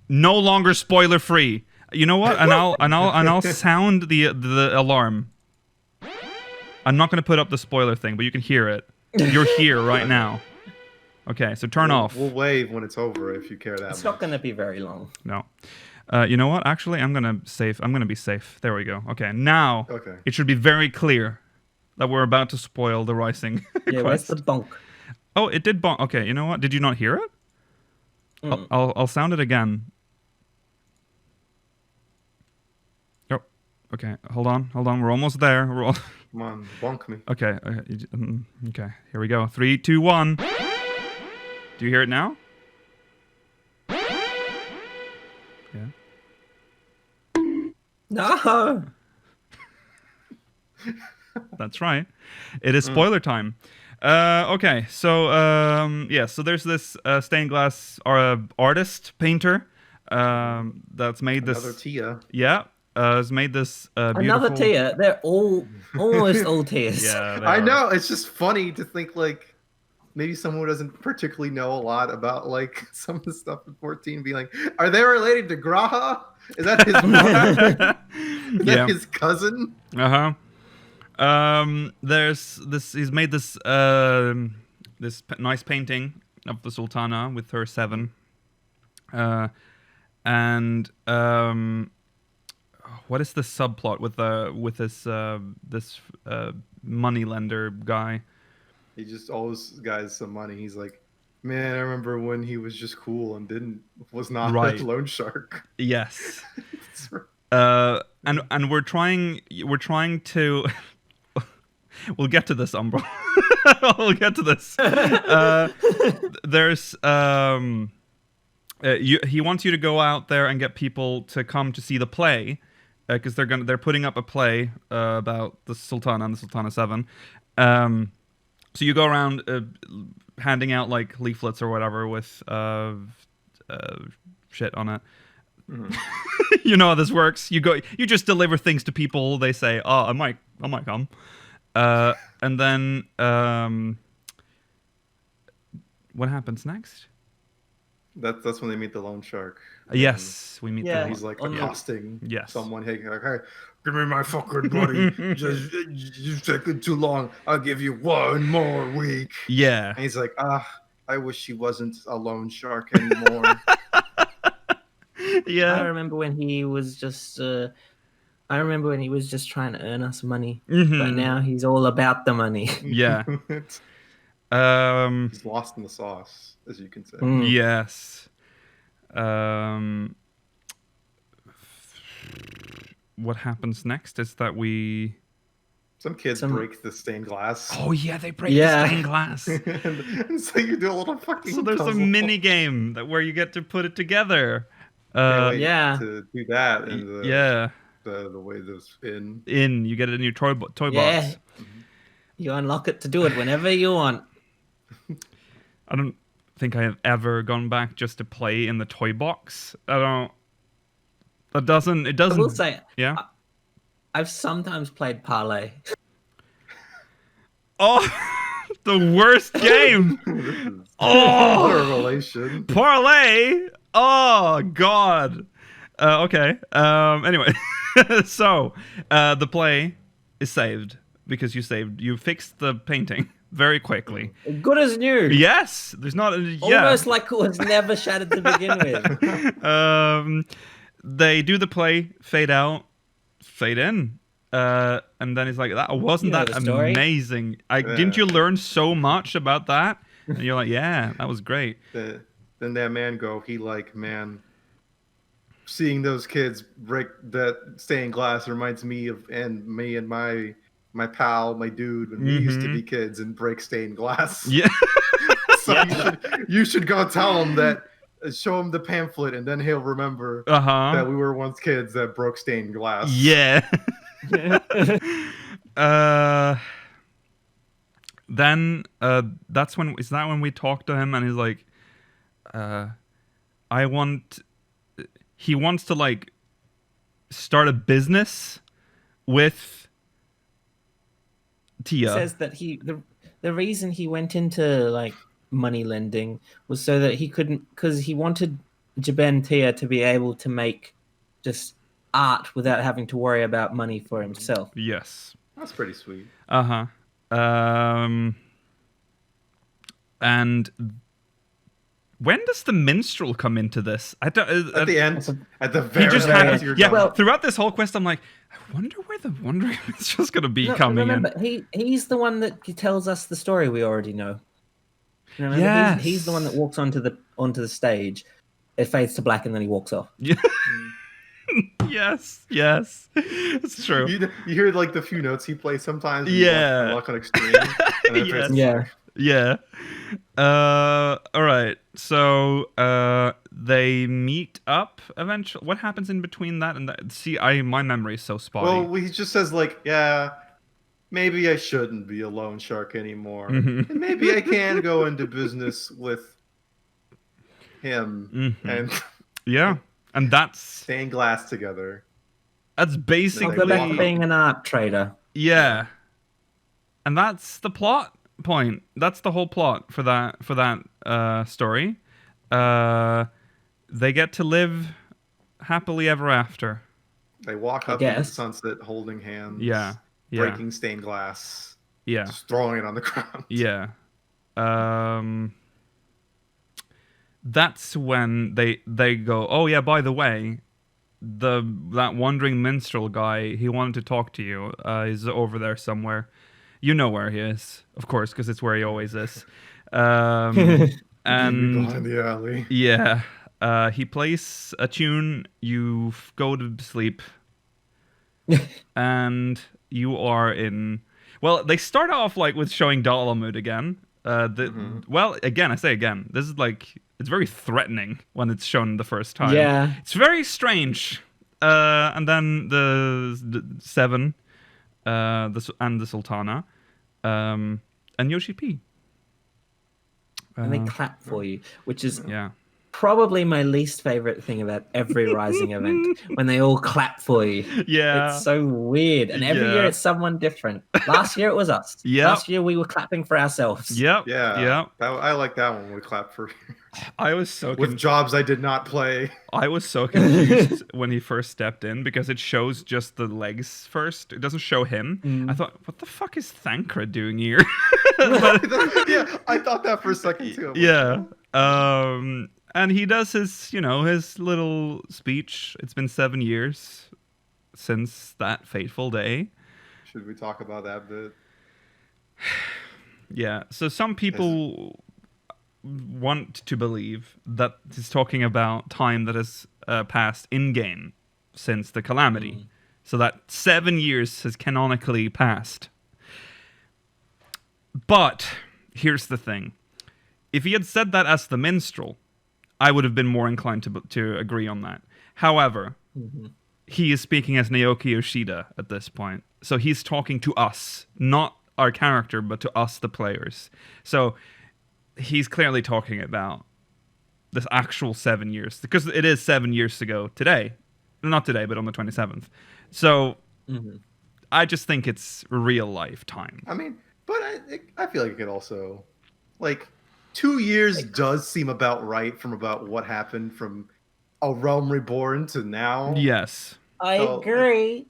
No longer spoiler free. You know what? And I'll sound the alarm. I'm not going to put up the spoiler thing, but you can hear it. You're here right now. Okay, so turn off. We'll wave when it's over if you care that much. It's not going to be very long. No. You know what? Actually, I'm going to be safe. There we go. Okay, now it should be very clear that we're about to spoil the Rising Yeah, where's the bonk? Oh, it did bonk. Okay, you know what? Did you not hear it? I'll sound it again. Oh, okay. Hold on. We're almost there. Come on, bonk me. Okay. Okay. Here we go. 3, 2, 1. Do you hear it now? Yeah. No. That's right. It is spoiler time. Okay, so so there's this stained glass artist painter that's made this. Another Tia. Yeah, has made this beautiful. Another Tia. They're almost all Tias. Yeah, I know. It's just funny to think like maybe someone who doesn't particularly know a lot about like some of the stuff in 14 be like, are they related to Graha? Is that his mother? Is that his cousin? There's this. He's made this nice painting of the Sultana with her 7, and what is the subplot with this moneylender guy? He just owes guys some money. He's like, man, I remember when he was just cool and was not a loan shark. Yes. And we're trying to. We'll get to this, Umbro. We'll get to this. There's he wants you to go out there and get people to come to see the play, because they're putting up a play about the Sultana and the Sultana 7. So you go around handing out like leaflets or whatever with shit on it. Mm-hmm. You know how this works. You just deliver things to people. They say, "Oh, I might come." And then what happens next? That's when they meet the loan shark. Yes, we meet. Yeah, he's like accosting someone. Hey, give me my fucking money. You've taken too long. I'll give you 1 more week. Yeah. And he's like, I wish he wasn't a loan shark anymore. Yeah. I remember when he was just trying to earn us money, but now he's all about the money. Yeah. He's lost in the sauce, as you can say. Yes. What happens next is that some kids break the stained glass. Oh yeah, they break the stained glass. and so you do a little fucking. So there's puzzle. a mini game where you get to put it together. To do that in the way the spin. You get it in your toy box. You unlock it to do it whenever you want. I don't think I have ever gone back just to play in the toy box. It doesn't. I will say, yeah. I've sometimes played Parlay. Oh, the worst game. What a revelation. Parlay. Oh God. Okay. Anyway, so the play is saved because you fixed the painting very quickly. Good as new. Yes. There's not. Almost like it was never shattered to begin with. They do the play, fade out, fade in. And then it's like, that wasn't that amazing? Didn't you learn so much about that? And you're like, yeah, that was great. Then that man he like, man, seeing those kids break that stained glass reminds me of me and my pal, my dude, when we used to be kids and break stained glass. Yeah. So you should go tell him that, show him the pamphlet, and then he'll remember that we were once kids that broke stained glass. Yeah. Then that's when we talk to him and he's like, he wants to like start a business with Tia. He says that the reason he went into like money lending was so that he couldn't, because he wanted Jeben Tia to be able to make just art without having to worry about money for himself. Yes. That's pretty sweet. And when does the minstrel come into this? At the end, at the very end. Yeah, throughout this whole quest, I'm like, I wonder where the wandering minstrel's going to be coming in. He's the one that tells us the story we already know. Remember? Yes. He's the one that walks onto the stage. It fades to black and then he walks off. Yeah. Yes, it's true. You hear like the few notes he plays sometimes. Yeah. Luck on extreme. And Yeah. All right. So they meet up eventually. What happens in between that and that? See, my memory is so spotty. Well, he just says like, yeah, maybe I shouldn't be a loan shark anymore. And maybe I can go into business with him and yeah. And that's stained glass together. That's basically. I'll go back to being an art trader. Yeah, and that's the plot point. That's the whole plot for that story. They get to live happily ever after. They walk up into the sunset, holding hands. Yeah. Breaking stained glass. Yeah. Just throwing it on the ground. Yeah. That's when they go, oh yeah, by the way, that wandering minstrel guy, he wanted to talk to you. He's over there somewhere. You know where he is, of course, because it's where he always is. And behind the alley. Yeah. He plays a tune, you go to sleep, and you are in... Well, they start off like with showing Dalamud again. Well, again, I say again, this is like... It's very threatening when it's shown the first time. Yeah. It's very strange. And then the Seven, and the Sultana, and Yoshi-P. And they clap for you, which is yeah. probably my least favorite thing about every Rising event, when they all clap for you. Yeah. It's so weird. And every year it's someone different. Last year it was us. Yep. Last year we were clapping for ourselves. Yep. Yeah. I like that one. We clap for I was so with jobs I did not play. I was so confused when he first stepped in because it shows just the legs first. It doesn't show him. I thought, what the fuck is Thancred doing here? Yeah, I thought that for a second too. Yeah. And he does his little speech. It's been 7 years since that fateful day. Should we talk about that bit? Yeah. So some people want to believe that he's talking about time that has passed in-game since the calamity. So that 7 years has canonically passed. But here's the thing. If he had said that as the minstrel, I would have been more inclined to agree on that. However, he is speaking as Naoki Yoshida at this point. So he's talking to us, not our character, but to us, the players. So he's clearly talking about this actual 7 years, because it is 7 years ago today. Not today, but on the 27th. So I just think it's real life time. I mean, but I feel like it could also, like, 2 years does seem about right from about what happened from A Realm Reborn to now. Yes. I agree,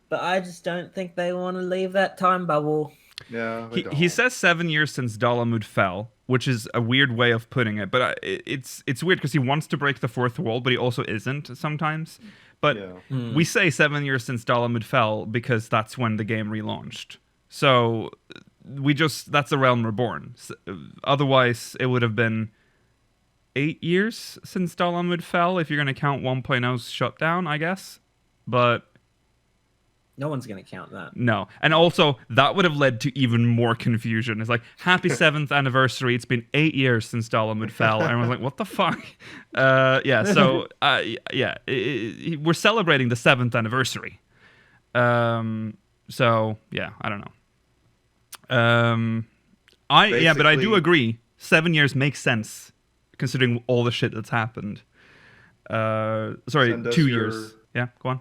but I just don't think they want to leave that time bubble. Yeah, he says 7 years since Dalamud fell, which is a weird way of putting it. But it's weird because he wants to break the fourth wall, but he also isn't sometimes. But we say 7 years since Dalamud fell because that's when the game relaunched. So that's A Realm Reborn. Otherwise, it would have been 8 years since Dalamud fell, if you're going to count 1.0's shutdown, I guess. But no one's going to count that. no. And also, that would have led to even more confusion. It's like, happy 7th anniversary. It's been 8 years since Dalamud fell. And everyone's like, what the fuck? We're celebrating the 7th anniversary. So, yeah, I don't know. But I do agree. 7 years makes sense, considering all the shit that's happened. 2 years. Yeah, go on.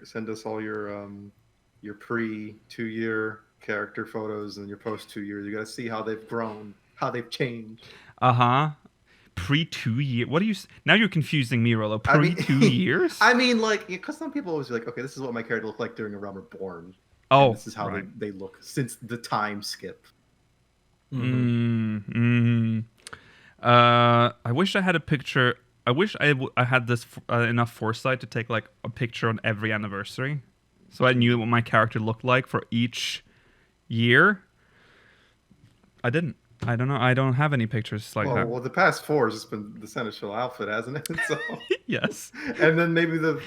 Send us all your pre 2 year character photos and your post 2 years. You got to see how they've grown, how they've changed. Pre 2 years. What do you? Now you're confusing me, Rollo. Pre 2 years. I mean, like, because some people always be like, okay, this is what my character looked like during A Realm Reborn. Oh, and this is how they look since the time skip. I wish I had a picture. I wish I had this enough foresight to take like a picture on every anniversary, so I knew what my character looked like for each year. I didn't. I don't know. I don't have any pictures like that. Well, the past 4 has just been the Seneschal outfit, hasn't it? So yes. And then maybe the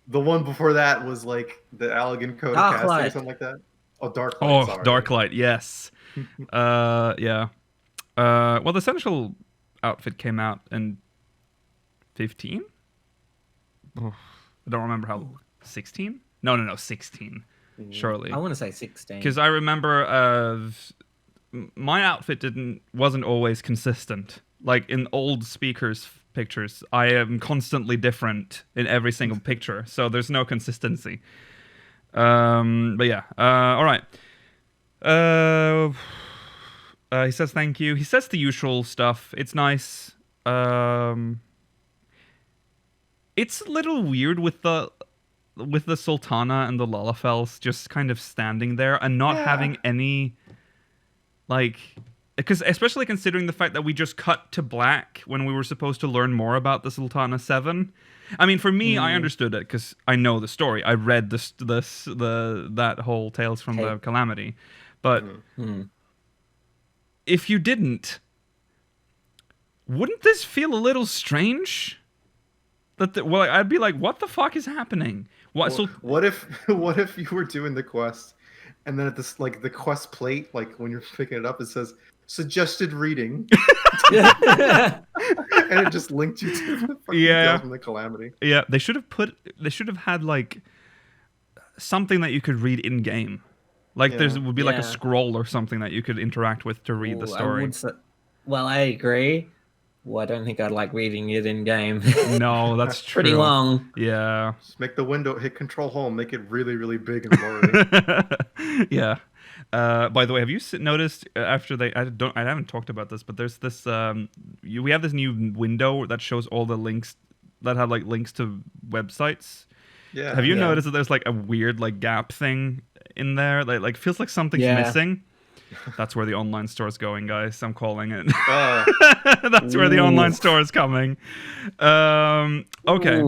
one before that was like the Allegan Code of Casting or something like that. Oh, Dark Light. Oh, sorry. Dark Light. Yes. Yeah. Well, the Seneschal outfit came out in 15. I don't remember how. 16? No, 16. Surely. I want to say 16. Because I remember my outfit wasn't always consistent. Like in old Speakers pictures, I am constantly different in every single picture, so there's no consistency. But yeah. All right. He says thank you. He says the usual stuff. It's nice. It's a little weird with the Sultana and the Lalafels just kind of standing there and not having any, like, because especially considering the fact that we just cut to black when we were supposed to learn more about the Sultana 7. I mean, for me, I understood it because I know the story. I read that whole Tales from the Calamity, but if you didn't, wouldn't this feel a little strange? I'd be like, what the fuck is happening? What if you were doing the quest, and then at this, like, the quest plate, like when you're picking it up, it says suggested reading, and it just linked you to the fucking Tales from the Calamity. Yeah, they should have had like something that you could read in game. Like there would be like a scroll or something that you could interact with to read the story. I agree. Well, I don't think I'd like reading it in game. No, that's true. Pretty long. Yeah. Just make the window, hit Control Home, make it really, really big and blurry. Yeah. By the way, have you noticed after I haven't talked about this, but there's this we have this new window that shows all the links that have like links to websites. Yeah. Have you noticed that there's like a weird like gap thing in there? Like feels like something's missing. That's where the online store is going, guys. I'm calling it. That's where the online store is coming. Okay.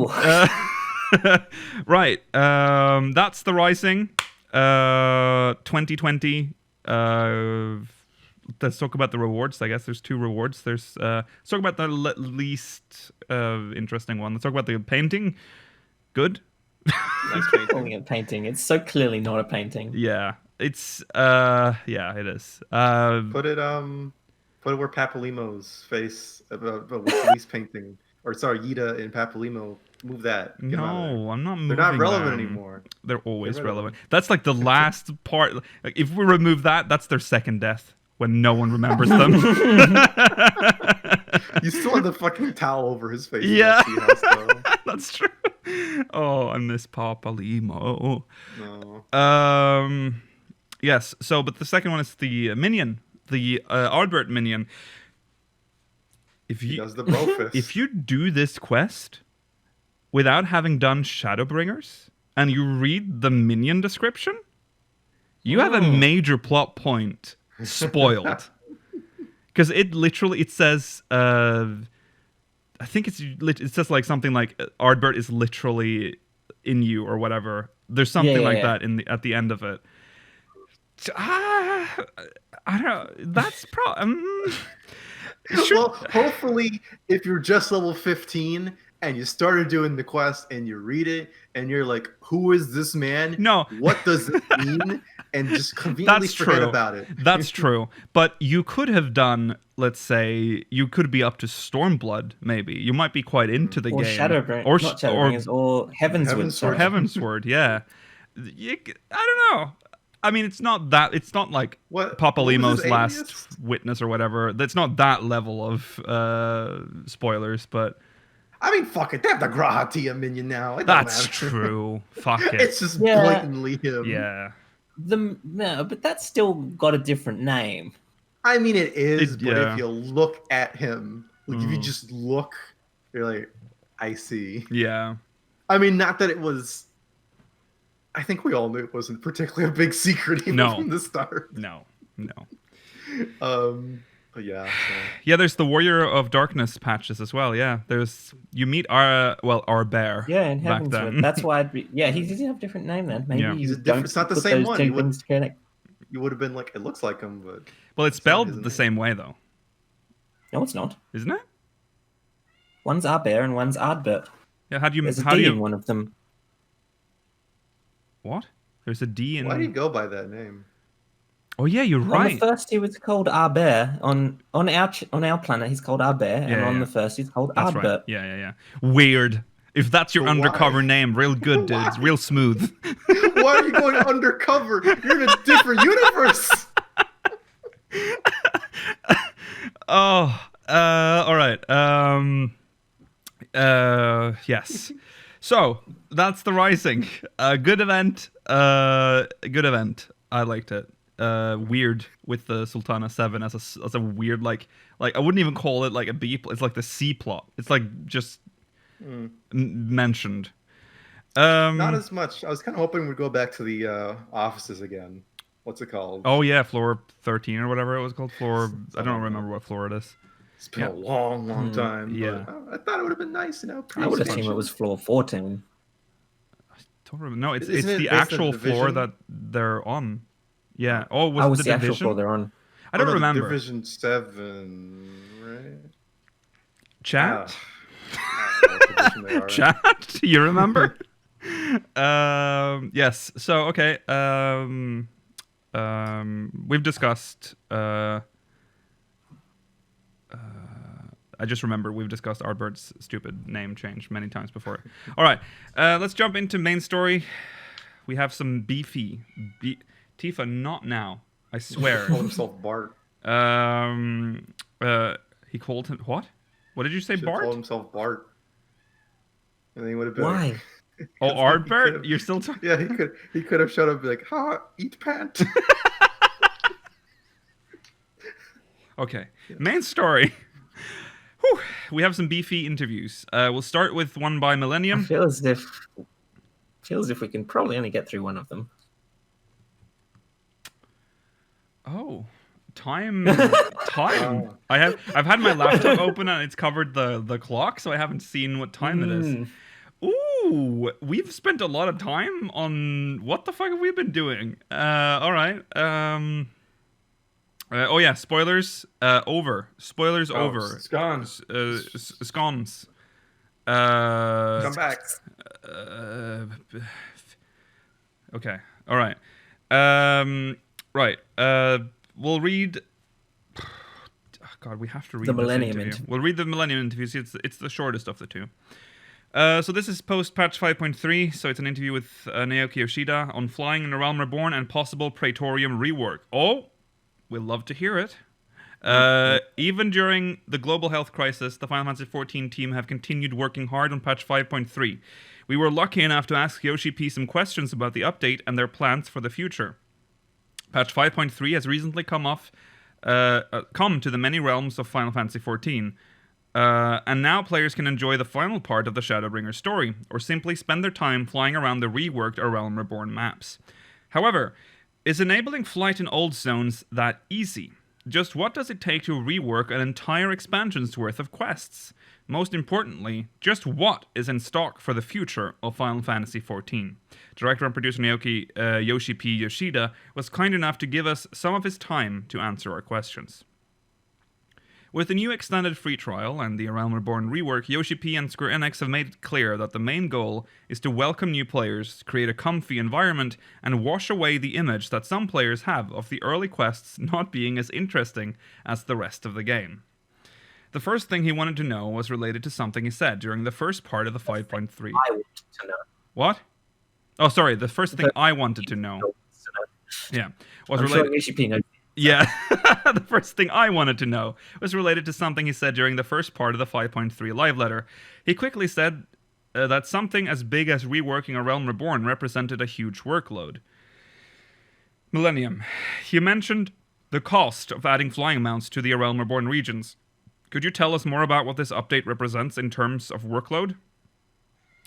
Right. That's the Rising 2020. Let's talk about the rewards. I guess there's 2 rewards. Let's talk about the least interesting one. Let's talk about the painting. Good. Nice calling it painting. It's so clearly not a painting. Yeah. It's it is. Put it where Papalimo's face with Luis painting, or sorry, Yida in Papalimo. Move that. No, I'm not moving. They're not relevant anymore. They're always relevant. That's like the last part. Like if we remove that, that's their second death when no one remembers them. You still have the fucking towel over his face. Yeah, that's true. Oh, I miss Papalimo. No. Yes. So, but the second one is the minion, the Ardbert minion. He does the bro fist. If you do this quest without having done Shadowbringers and you read the minion description, you have a major plot point spoiled. Because it says, I think it says like something like Ardbert is literally in you or whatever. There's something that at the end of it. I don't know. That's Well, hopefully, if you're just level 15 and you started doing the quest and you read it and you're like, who is this man? No. What does it mean? And just conveniently forget about it. That's true. But you could have done, let's say, you could be up to Stormblood, maybe. You might be quite into the or game. Shadowbringers, not Shadowbringers, or Heavensward. Heavensward, yeah. I don't know. I mean, it's not like Papalimos Last Witness or whatever. That's not that level of spoilers, but... I mean, fuck it. They have the Grahatia minion now. That's true. Fuck it. It's just blatantly him. Yeah. No, but that's still got a different name. I mean, it is, but if you look at him, like if you just look, you're like, I see. Yeah. I mean, not that it was... I think we all knew it wasn't particularly a big secret even from the start. No. But yeah. So. Yeah, there's the Warrior of Darkness patches as well. Yeah, you meet our bear. Yeah, in Heavensward. That's why. He did have a different name then. Maybe he's it's not the same one. You would have been like, it looks like him, but it's spelled the same way though. No, it's not. Isn't it? One's Arbear and one's Ardbert. Yeah, how do you? There's a D in one of them. What? There's a D in. Why do you go by that name? Oh yeah, you're right. On the first, he was called Arbear. On our planet, he's called Arbear, and on the first, he's called Ardbert. Right. Yeah. Weird. If that's your undercover name, real good, dude. It's real smooth. Why are you going undercover? You're in a different universe. All right. Yes. So that's the Rising. Good event. Good event. I liked it. Weird with the Sultana 7 as a weird like I wouldn't even call it like a B plot. It's like the C plot. It's like just mentioned. Not as much. I was kind of hoping we'd go back to the offices again. What's it called? Oh yeah, floor 13 or whatever it was called. I don't remember what floor it is. It's been a long time. Yeah, I thought it would have been nice, I would assume it was floor 14. I don't remember. No, it's the actual floor that they're on. Yeah. Oh, was the actual floor they're on? I don't remember. Division 7, right? Chat. Chat. You remember? Yes. So okay. We've discussed. I just remember we've discussed Ardbert's stupid name change many times before. All right, let's jump into main story. We have some beefy. Tifa, not now. I swear. He called himself Bart. He called him what? What did you say, Bart? He called himself Bart. And then he would have been. Why? Like, oh, Ardbert? You're still talking? Yeah, he could have showed up and be like, "Ha, eat pant." Okay, main story. Whew. We have some beefy interviews. We'll start with one by Millennium. I feel as if we can probably only get through one of them. Oh, time. I've had my laptop open and it's covered the clock, so I haven't seen what time it is. Ooh, we've spent a lot of time on what the fuck have we been doing? All right. Oh yeah, spoilers over. Spoilers over. Scones. Scones. Come back. Okay. All right. Right. We'll read. God, we have to read the Millennium interview. We'll read the Millennium interviews. It's the shortest of the two. So this is post patch 5.3. So it's an interview with Naoki Yoshida on flying in the Realm Reborn and possible Praetorium rework. Oh, we'll love to hear it. Even during the global health crisis, the Final Fantasy XIV team have continued working hard on patch 5.3. We were lucky enough to ask Yoshi-P some questions about the update and their plans for the future. Patch 5.3 has recently come to the many realms of Final Fantasy XIV. And now players can enjoy the final part of the Shadowbringer story, or simply spend their time flying around the reworked or Realm Reborn maps. However, is enabling flight in old zones that easy? Just what does it take to rework an entire expansion's worth of quests? Most importantly, just what is in stock for the future of Final Fantasy XIV? Director and producer Naoki Yoshi-P Yoshida was kind enough to give us some of his time to answer our questions. With the new extended free trial and the A Realm Reborn rework, Yoshi-P and Square Enix have made it clear that the main goal is to welcome new players, create a comfy environment, and wash away the image that some players have of the early quests not being as interesting as the rest of the game. The first thing he wanted to know was related to something he said during the first part of the 5.3. I wanted to know. What? Oh, sorry, the first thing I wanted to know. Yeah. Was I'm related... sure Yoshi-P knows. Yeah, the first thing I wanted to know was related to something he said during the first part of the 5.3 live letter. He quickly said that something as big as reworking A Realm Reborn represented a huge workload. Millennium, you mentioned the cost of adding flying mounts to the A Realm Reborn regions. Could you tell us more about what this update represents in terms of workload?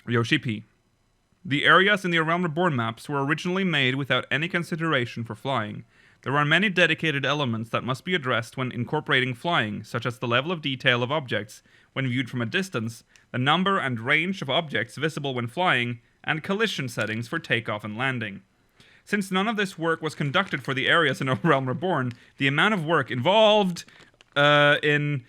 Yoshi-P. The areas in the A Realm Reborn maps were originally made without any consideration for flying. There are many dedicated elements that must be addressed when incorporating flying, such as the level of detail of objects when viewed from a distance, the number and range of objects visible when flying, and collision settings for takeoff and landing. Since none of this work was conducted for the areas in A Realm Reborn, the amount of work involved in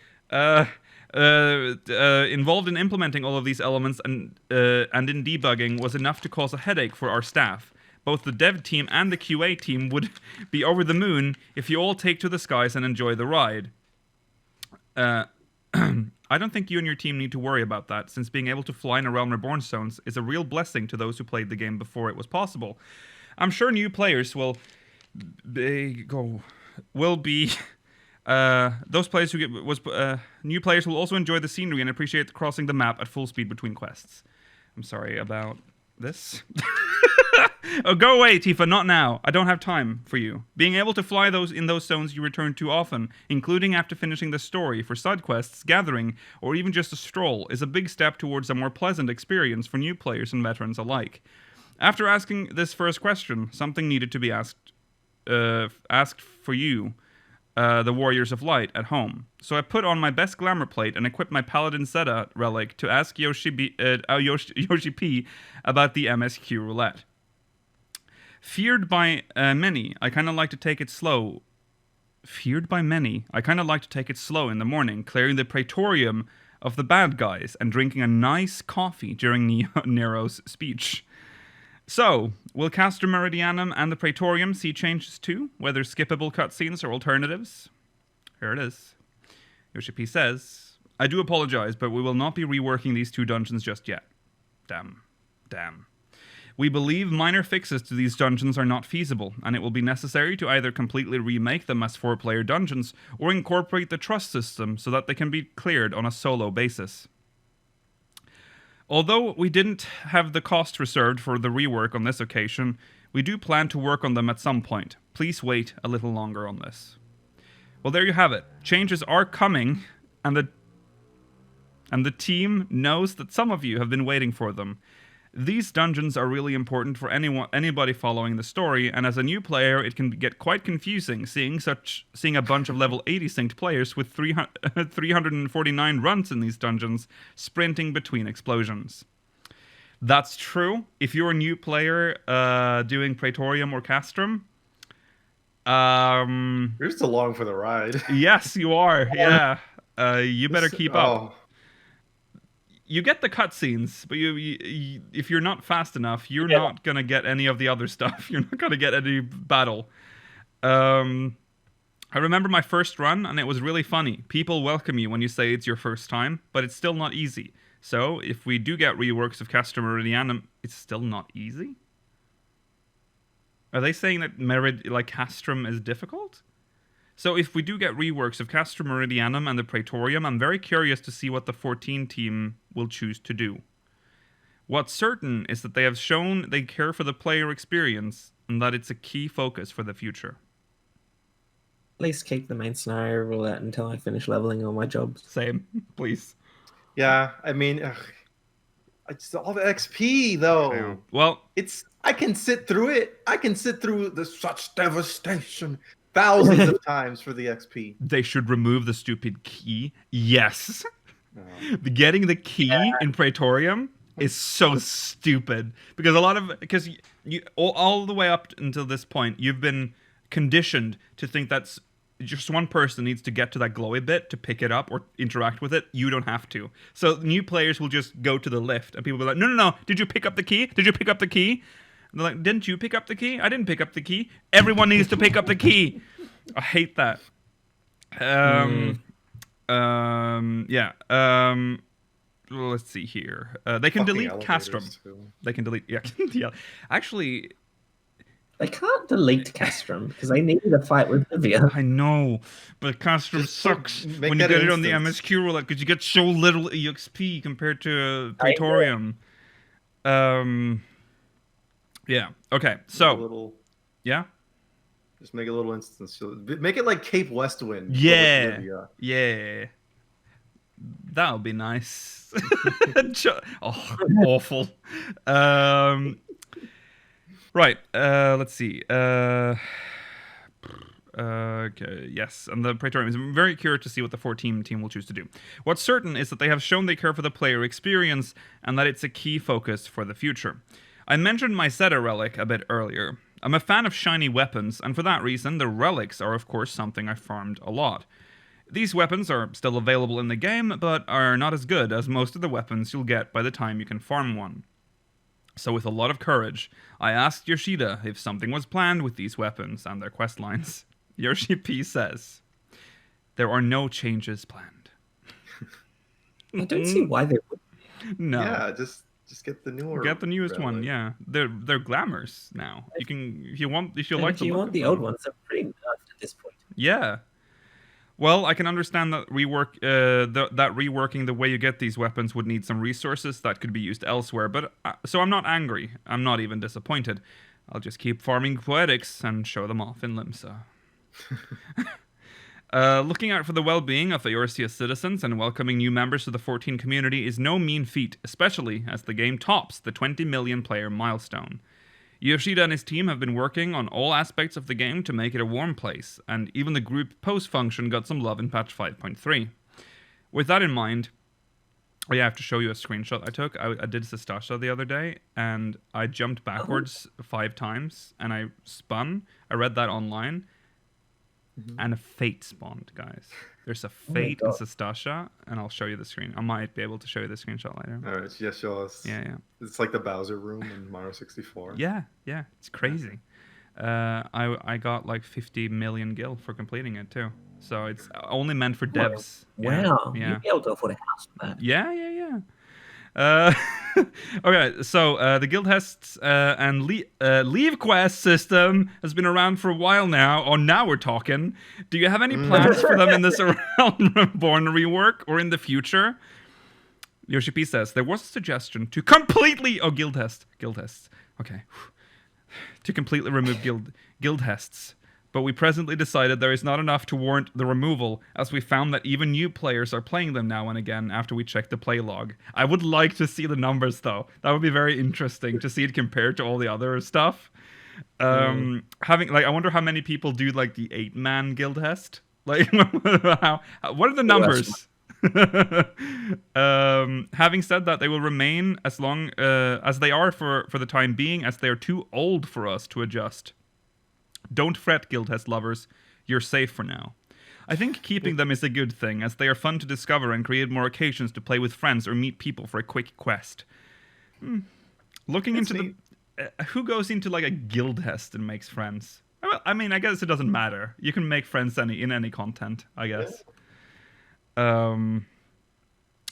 implementing all of these elements and in debugging was enough to cause a headache for our staff. Both the dev team and the QA team would be over the moon if you all take to the skies and enjoy the ride. I don't think you and your team need to worry about that, since being able to fly in A Realm Reborn zones is a real blessing to those who played the game before it was possible. I'm sure new players those players who new players will also enjoy the scenery and appreciate crossing the map at full speed between quests. I'm sorry about this. Oh, go away, Tifa, not now. I don't have time for you. Being able to fly in those zones you return to often, including after finishing the story for side quests, gathering, or even just a stroll, is a big step towards a more pleasant experience for new players and veterans alike. After asking this first question, something needed to be asked for you, the Warriors of Light, at home. So I put on my best glamour plate and equipped my Paladin Zeta relic to ask Yoshi-P about the MSQ roulette. Feared by many, I kind of like to take it slow. Feared by many, I kind of like to take it slow in the morning, clearing the Praetorium of the bad guys and drinking a nice coffee during Nero's speech. So, will Castor Meridianum and the Praetorium see changes too, whether skippable cutscenes or alternatives? Here it is. Yoshi-P says, I do apologize, but we will not be reworking these two dungeons just yet. Damn. We believe minor fixes to these dungeons are not feasible, and it will be necessary to either completely remake them as 4-player dungeons, or incorporate the trust system so that they can be cleared on a solo basis. Although we didn't have the cost reserved for the rework on this occasion, we do plan to work on them at some point. Please wait a little longer on this. Well, there you have it. Changes are coming, and the team knows that some of you have been waiting for them. These dungeons are really important for anybody following the story, and as a new player, it can get quite confusing seeing a bunch of level 80 synced players with 349 runs in these dungeons sprinting between explosions. That's true. If you're a new player doing Praetorium or Castrum, you're just along for the ride. Yes, you are. Yeah, you better keep up. You get the cutscenes, but you if you're not fast enough, you're not gonna get any of the other stuff. You're not gonna get any battle. I remember my first run, and it was really funny. People welcome you when you say it's your first time, but it's still not easy. So if we do get reworks of Castor Meridianum, it's still not easy? Are they saying that Castrum is difficult? So if we do get reworks of Castor Meridianum and the Praetorium, I'm very curious to see what the 14 team will choose to do. What's certain is that they have shown they care for the player experience and that it's a key focus for the future. At least keep the main scenario roulette until I finish leveling all my jobs. Same, please. Yeah, I mean, it's all the XP though. Well, I can sit through it. I can sit through such devastation thousands of times for the XP. They should remove the stupid key. Yes. Getting the key in Praetorium is so stupid because you all the way up until this point you've been conditioned to think that's just one person needs to get to that glowy bit to pick it up or interact with it. You don't have to. So new players will just go to the lift, and people will be like, no, did you pick up the key? Did you pick up the key? And they're like, didn't you pick up the key? I didn't pick up the key. Everyone needs to pick up the key. I hate that. Let's see here. They can delete Castrum. They can delete. Yeah. Actually, they can't delete Castrum because they needed a fight with Livia. I know, but Castrum sucks when you get it on the MSQ roulette because you get so little EXP compared to Praetorium. Yeah. Okay. So. Yeah. Just make a little instance. Make it like Cape Westwind. Yeah. Yeah. That would be nice. Oh, awful. Right. Let's see. Okay. Yes. And the Praetorium is very curious to see what the 14 team will choose to do. What's certain is that they have shown they care for the player experience and that it's a key focus for the future. I mentioned my Zeta relic a bit earlier. I'm a fan of shiny weapons, and for that reason, the relics are of course something I farmed a lot. These weapons are still available in the game, but are not as good as most of the weapons you'll get by the time you can farm one. So with a lot of courage, I asked Yoshida if something was planned with these weapons and their questlines. Yoshi-P says, there are no changes planned. I don't see why they would. No. Yeah, just get the newer. Get the newest one, yeah. They're glamours now. You can if you want the old ones, they're pretty nerfed at this point. Yeah. Well, I can understand that reworking the way you get these weapons would need some resources that could be used elsewhere, but so I'm not angry. I'm not even disappointed. I'll just keep farming poetics and show them off in Limsa. Looking out for the well-being of Eorzea's citizens and welcoming new members to the 14 community is no mean feat, especially as the game tops the 20 million player milestone. Yoshida and his team have been working on all aspects of the game to make it a warm place, and even the group post function got some love in patch 5.3. With that in mind, I have to show you a screenshot I took. I did Sestasha the other day, and I jumped backwards 5 times, and I spun. I read that online. And a fate spawned, guys. There's a fate in Sestasha, and I'll show you the screen. I might be able to show you the screenshot later. All right, yes, show us. Yeah. It's like the Bowser room in Mario 64. Yeah, it's crazy. I got like 50 million gil for completing it too. So it's only meant for devs. Wow. Yeah. You'd be able to afford a house for that. Yeah. Okay, so the guild tests and leave quest system has been around for a while now. Oh, now we're talking. Do you have any plans for them in this Realm Reborn rework or in the future? Yoshi-P says there was a suggestion to completely guild tests. Okay, to completely remove guild tests. But we presently decided there is not enough to warrant the removal, as we found that even new players are playing them now and again after we check the play log. I would like to see the numbers, though. That would be very interesting to see it compared to all the other stuff. I wonder how many people do like the 8-man guild test. Like, what are the numbers? Having said that, they will remain as long as they are for the time being, as they are too old for us to adjust. Don't fret, guild test lovers. You're safe for now. I think keeping them is a good thing, as they are fun to discover and create more occasions to play with friends or meet people for a quick quest. Looking into who goes into like a guild test and makes friends? Well, I mean, I guess it doesn't matter. You can make friends in any content, I guess.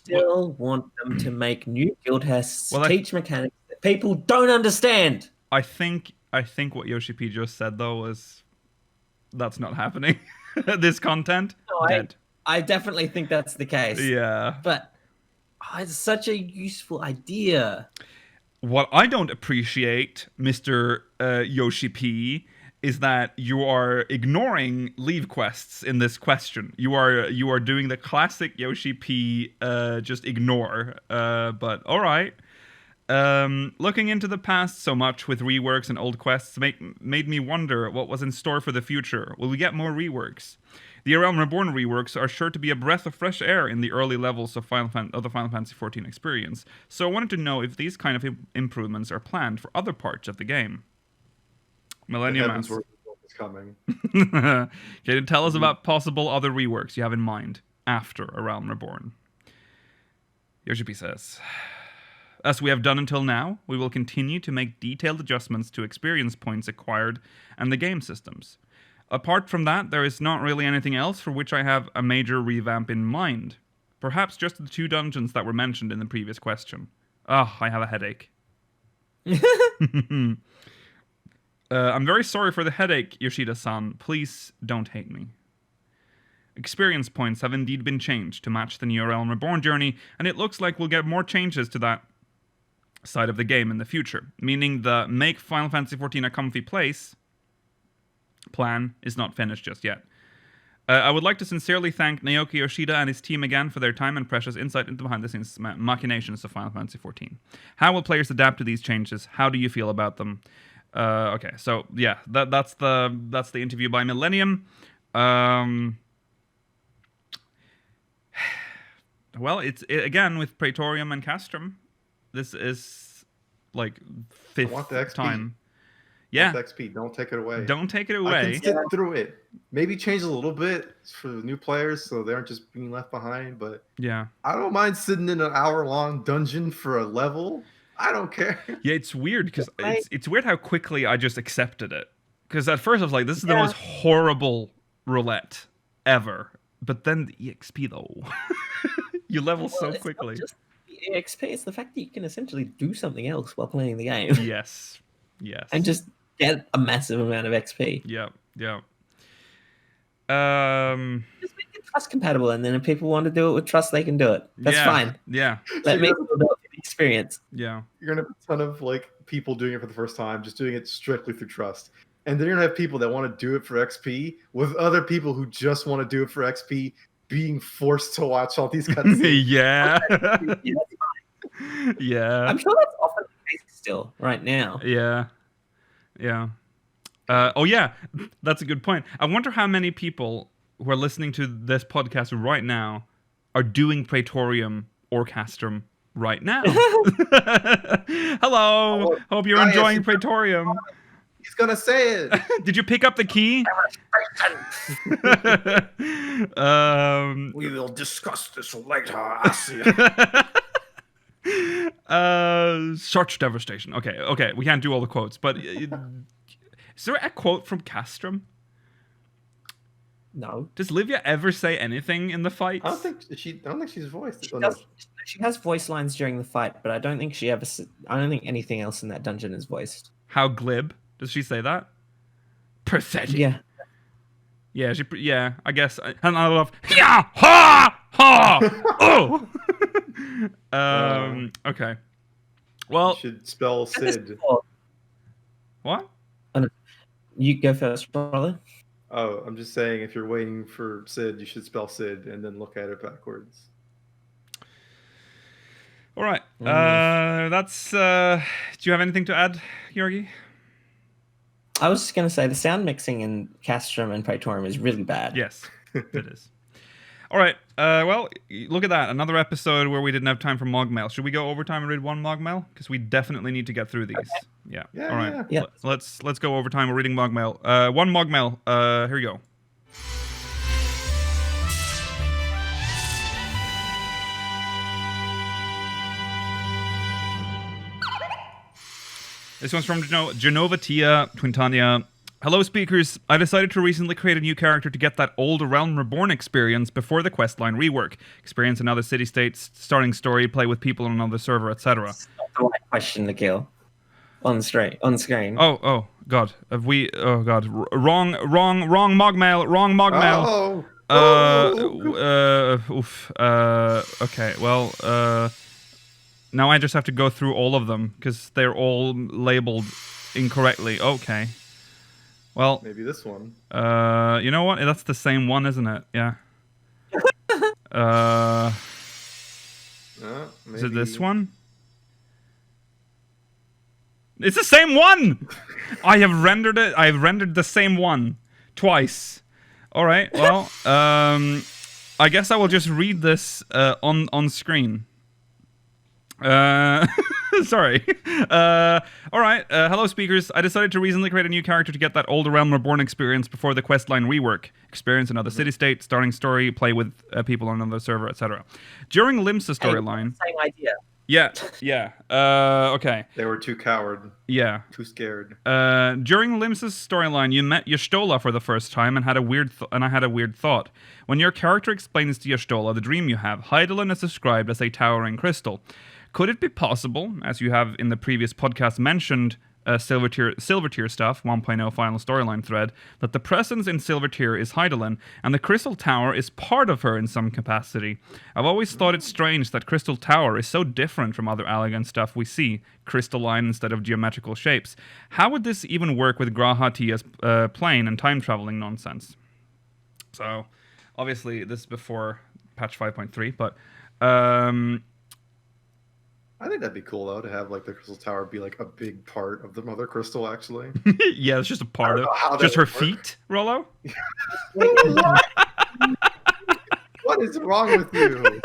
Still want them to make new guild tests, teach mechanics that people don't understand. I think what Yoshi-P just said, though, was that's not happening. This content, dead. I definitely think that's the case. Yeah. But it's such a useful idea. What I don't appreciate, Mr. Yoshi-P, is that you are ignoring leave quests in this question. You are doing the classic Yoshi-P, just ignore. But all right. Looking into the past so much with reworks and old quests made me wonder what was in store for the future. Will we get more reworks? The Realm Reborn reworks are sure to be a breath of fresh air in the early levels of the Final Fantasy XIV experience, so I wanted to know if these kind of improvements are planned for other parts of the game. Millennium asks, what's coming. Okay, tell us about possible other reworks you have in mind after A Realm Reborn. Yoshi-P says, as we have done until now, we will continue to make detailed adjustments to experience points acquired and the game systems. Apart from that, there is not really anything else for which I have a major revamp in mind. Perhaps just the 2 dungeons that were mentioned in the previous question. Oh, I have a headache. I'm very sorry for the headache, Yoshida-san. Please don't hate me. Experience points have indeed been changed to match the new Realm Reborn journey, and it looks like we'll get more changes to that side of the game in the future, meaning the make Final Fantasy XIV a comfy place plan is not finished just yet. I would like to sincerely thank Naoki Yoshida and his team again for their time and precious insight into behind-the-scenes machinations of Final Fantasy XIV. How will players adapt to these changes? How do you feel about them? Okay, so yeah, that's the interview by Millennium. Well, it's again with Praetorium and Castrum. This is like 5th time. Yeah. XP, don't take it away. Don't take it away. I can sit through it. Maybe change a little bit for the new players so they aren't just being left behind. But yeah, I don't mind sitting in an hour-long dungeon for a level. I don't care. Yeah, it's weird because it's weird how quickly I just accepted it. Because at first I was like, this is the most horrible roulette ever. But then the EXP though, you level so quickly. It's not just the EXP, it's the fact that you can essentially do something else while playing the game. Yes. And just get a massive amount of XP. Yeah. Just make it trust compatible, and then if people want to do it with trust, they can do it. That's fine. Yeah. Let me do the experience. Yeah. You're gonna have a ton of like people doing it for the first time, just doing it strictly through trust. And then you're gonna have people that want to do it for XP with other people who just want to do it for XP being forced to watch all these cutscenes. Yeah. Yeah. I'm sure that's often the case still right now. Yeah. Oh yeah, that's a good point. I wonder how many people who are listening to this podcast right now are doing Praetorium or Castrum right now. Hello. Hope you're enjoying Praetorium. He's gonna say it. Did you pick up the key? We will discuss this later. I see. Search devastation. Okay. We can't do all the quotes, but is there a quote from Castrum? No. Does Livia ever say anything in the fights? I don't think she's voiced. She has voice lines during the fight, but I don't think I don't think anything else in that dungeon is voiced. How glib? Does she say that? Pathetic. Yeah. Yeah, I guess. And I love yeah, ha, ha, oh. Okay. Well, you should spell Sid. What? You go first, brother. Oh, I'm just saying, if you're waiting for Sid, you should spell Sid and then look at it backwards. All right. That's. Do you have anything to add, Georgi? I was just going to say the sound mixing in Castrum and Praetorium is really bad. Yes, it is. All right. Well, look at that. Another episode where we didn't have time for Mog Mail. Should we go overtime and read one Mog Mail? Because we definitely need to get through these. Okay. Yeah. All right. Yeah. Let's go overtime. We're reading Mog Mail. One Mog Mail. Here we go. This one's from Genova Tia Twintania. Hello, speakers. I decided to recently create a new character to get that old Realm Reborn experience before the questline rework. Experience another city-state, starting story, play with people on another server, etc. That's not the right question to kill. On screen. Oh, God. Have we... Oh, God. Wrong Mog Mail. Wrong Mog Mail. Okay, well... Now I just have to go through all of them, because they're all labeled incorrectly. Okay. Well... Maybe this one. You know what? That's the same one, isn't it? Yeah. Is it this one? It's the same one! I have rendered it. I've rendered the same one. Twice. Alright, well, I guess I will just read this on screen. Sorry. All right. Hello, speakers. I decided to recently create a new character to get that old Realm Reborn experience before the questline rework. Experience another city-state, starting story, play with people on another server, etc. During Limsa's storyline... Same idea. Yeah. Okay. They were too coward. Yeah. Too scared. During Limsa's storyline, you met Y'shtola for the first time and had a weird I had a weird thought. When your character explains to Y'shtola the dream you have, Hydaelyn is described as a towering crystal. Could it be possible, as you have in the previous podcast mentioned, Silver Tier stuff, 1.0 final storyline thread, that the presence in Silver Tier is Hydaelyn, and the Crystal Tower is part of her in some capacity. I've always thought it strange that Crystal Tower is so different from other Allagan stuff we see, crystalline instead of geometrical shapes. How would this even work with G'raha Tia's plane and time-traveling nonsense? So, obviously, this is before patch 5.3, but... I think that'd be cool though to have like the Crystal Tower be like a big part of the Mother Crystal. Actually, yeah, it's just a part of just her feet. Rollo, what is wrong with you?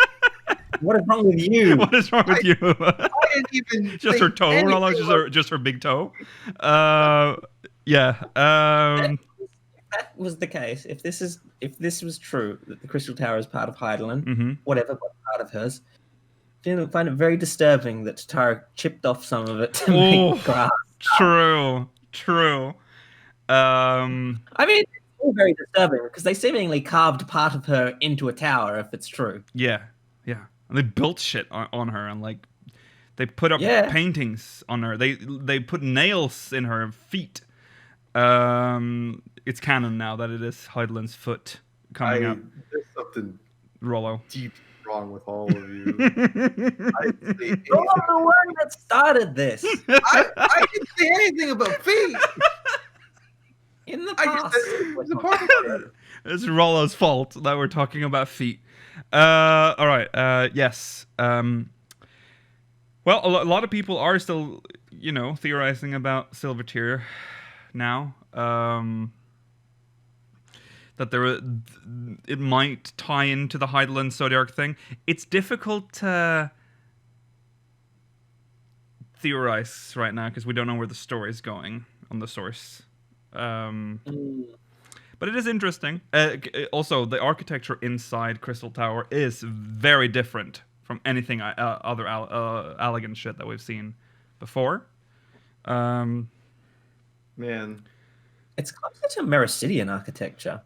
What is wrong with you? What is wrong with you? I didn't even just her toe, Rollo. Just her big toe. Yeah. If that was the case, if this was true that the Crystal Tower is part of Hydaelyn, whatever part of hers. I find it very disturbing that Tatara chipped off some of it to make grass. True. I mean, it's all very disturbing because they seemingly carved part of her into a tower, if it's true. Yeah. And they built shit on her, and like they put up paintings on her. They put nails in her feet. It's canon now that it is Hydaelyn's foot coming up. There's something Rollo. deep wrong with all of you. You're the one that started this. I didn't say anything about feet. In the past. It's Rollo's fault that we're talking about feet. All right. Yes. Well, a lot of people are still, theorizing about Silver Tier now. That it might tie into the Hydaelyn Zodiac thing. It's difficult to theorize right now because we don't know where the story is going on the source. But it is interesting. Also, the architecture inside Crystal Tower is very different from anything other Allagan shit that we've seen before. Man. It's closer to Mericidian architecture.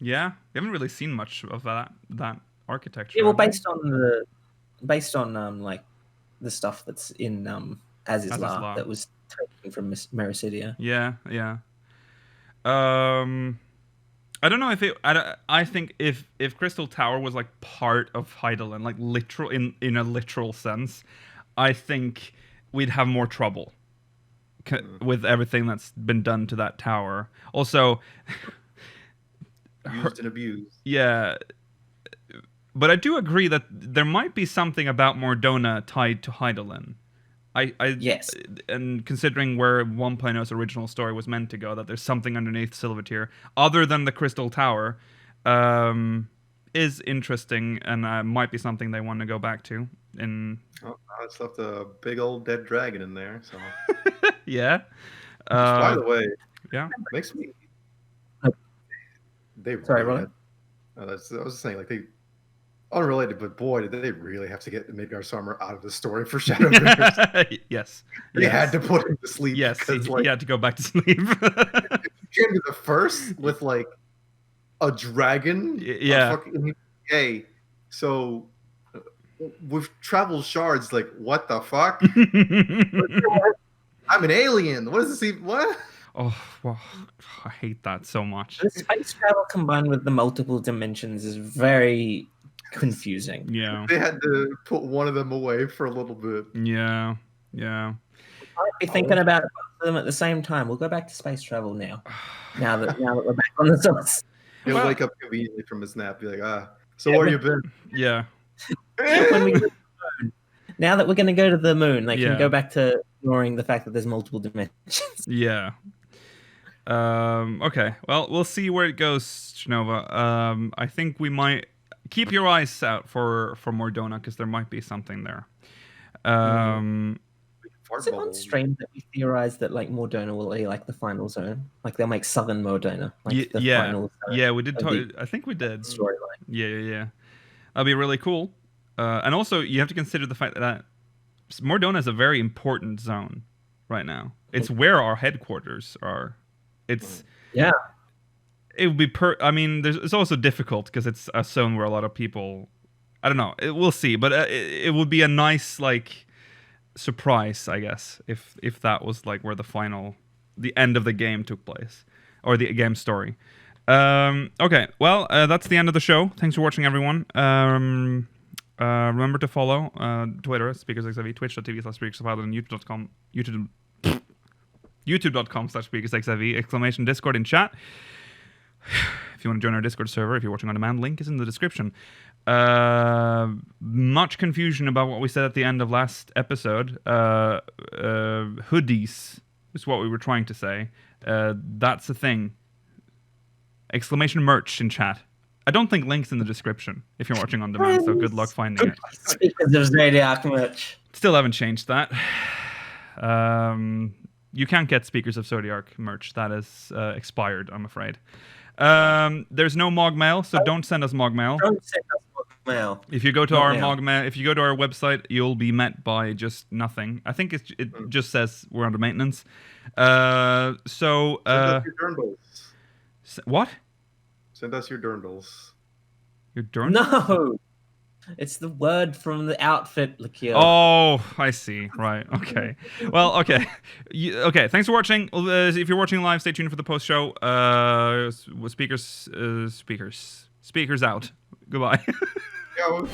Yeah, we haven't really seen much of that architecture. Yeah, well, based on like the stuff that's in Azizla that was taken from Mericidia. Yeah. I don't know if I think if Crystal Tower was like part of Hydaelyn, like literal in a literal sense, I think we'd have more trouble with everything that's been done to that tower. Also. Used and abused. Yeah. But I do agree that there might be something about Mordona tied to Hydaelyn. Yes. And considering where 1.0's original story was meant to go, that there's something underneath Silver Tier, other than the Crystal Tower, is interesting and might be something they want to go back to. I just left a big old dead dragon in there, so... Yeah. By the way, makes me... Sorry, really I was just saying, like, they unrelated, but boy, did they really have to get Midgard's armor out of the story for Shadowbringers. Yes. They had to put him to sleep. Yes, he had to go back to sleep. He came to the first with, like, a dragon. Yeah. Hey, so with travel shards, like, what the fuck? I'm an alien. What does this even... What? Oh, well, I hate that so much. The space travel combined with the multiple dimensions is very confusing. Yeah. They had to put one of them away for a little bit. Yeah. We might be thinking about them at the same time. We'll go back to space travel now. Now that we're back on the source. He'll wake up conveniently from his nap, be like, so where you been? Yeah. When we go to the moon, now that we're going to go to the moon, they can go back to ignoring the fact that there's multiple dimensions. Yeah. Okay. Well, we'll see where it goes, Genova. I think we might keep your eyes out for Mordona, because there might be something there. Is it on stream that we theorize that like Mordona will be like the final zone? Like they'll make Southern Mordona, like the final zone. Yeah, we did talk. I think we did. Storyline. Yeah. That'd be really cool. And also, you have to consider the fact that Mordona is a very important zone right now. It's where our headquarters are. It's It would be I mean, it's also difficult because it's a zone where a lot of people. I don't know. We'll see, but it would be a nice like surprise, I guess, if that was like where the end of the game took place, or the game story. Okay, well, that's the end of the show. Thanks for watching, everyone. Remember to follow Twitter, SpeakersXIV, twitch.tv/Speakers of Hydaelyn, youtube.com/SpeakersXIV, exclamation Discord in chat. If you want to join our Discord server, if you're watching on demand, link is in the description. Much confusion about what we said at the end of last episode. Hoodies is what we were trying to say. That's the thing. Exclamation merch in chat. I don't think link's in the description if you're watching on demand, so good luck finding it. Speakers of Zodiac merch. Still haven't changed that. You can't get Speakers of Zodiac merch. That is expired, I'm afraid. There's no Mog Mail, so don't send us Mog Mail. Don't send us Mog Mail. If you go to our Mog Mail, if you go to our website, you'll be met by just nothing. I think it just says we're under maintenance. Send us your dirndls. What? Send us your dirndls. Your dirndls? No! It's the word from the outfit, Lakir. Oh, I see. Right. Okay. Well, okay. Okay. Thanks for watching. If you're watching live, stay tuned for the post show. Speakers out. Goodbye. Yeah.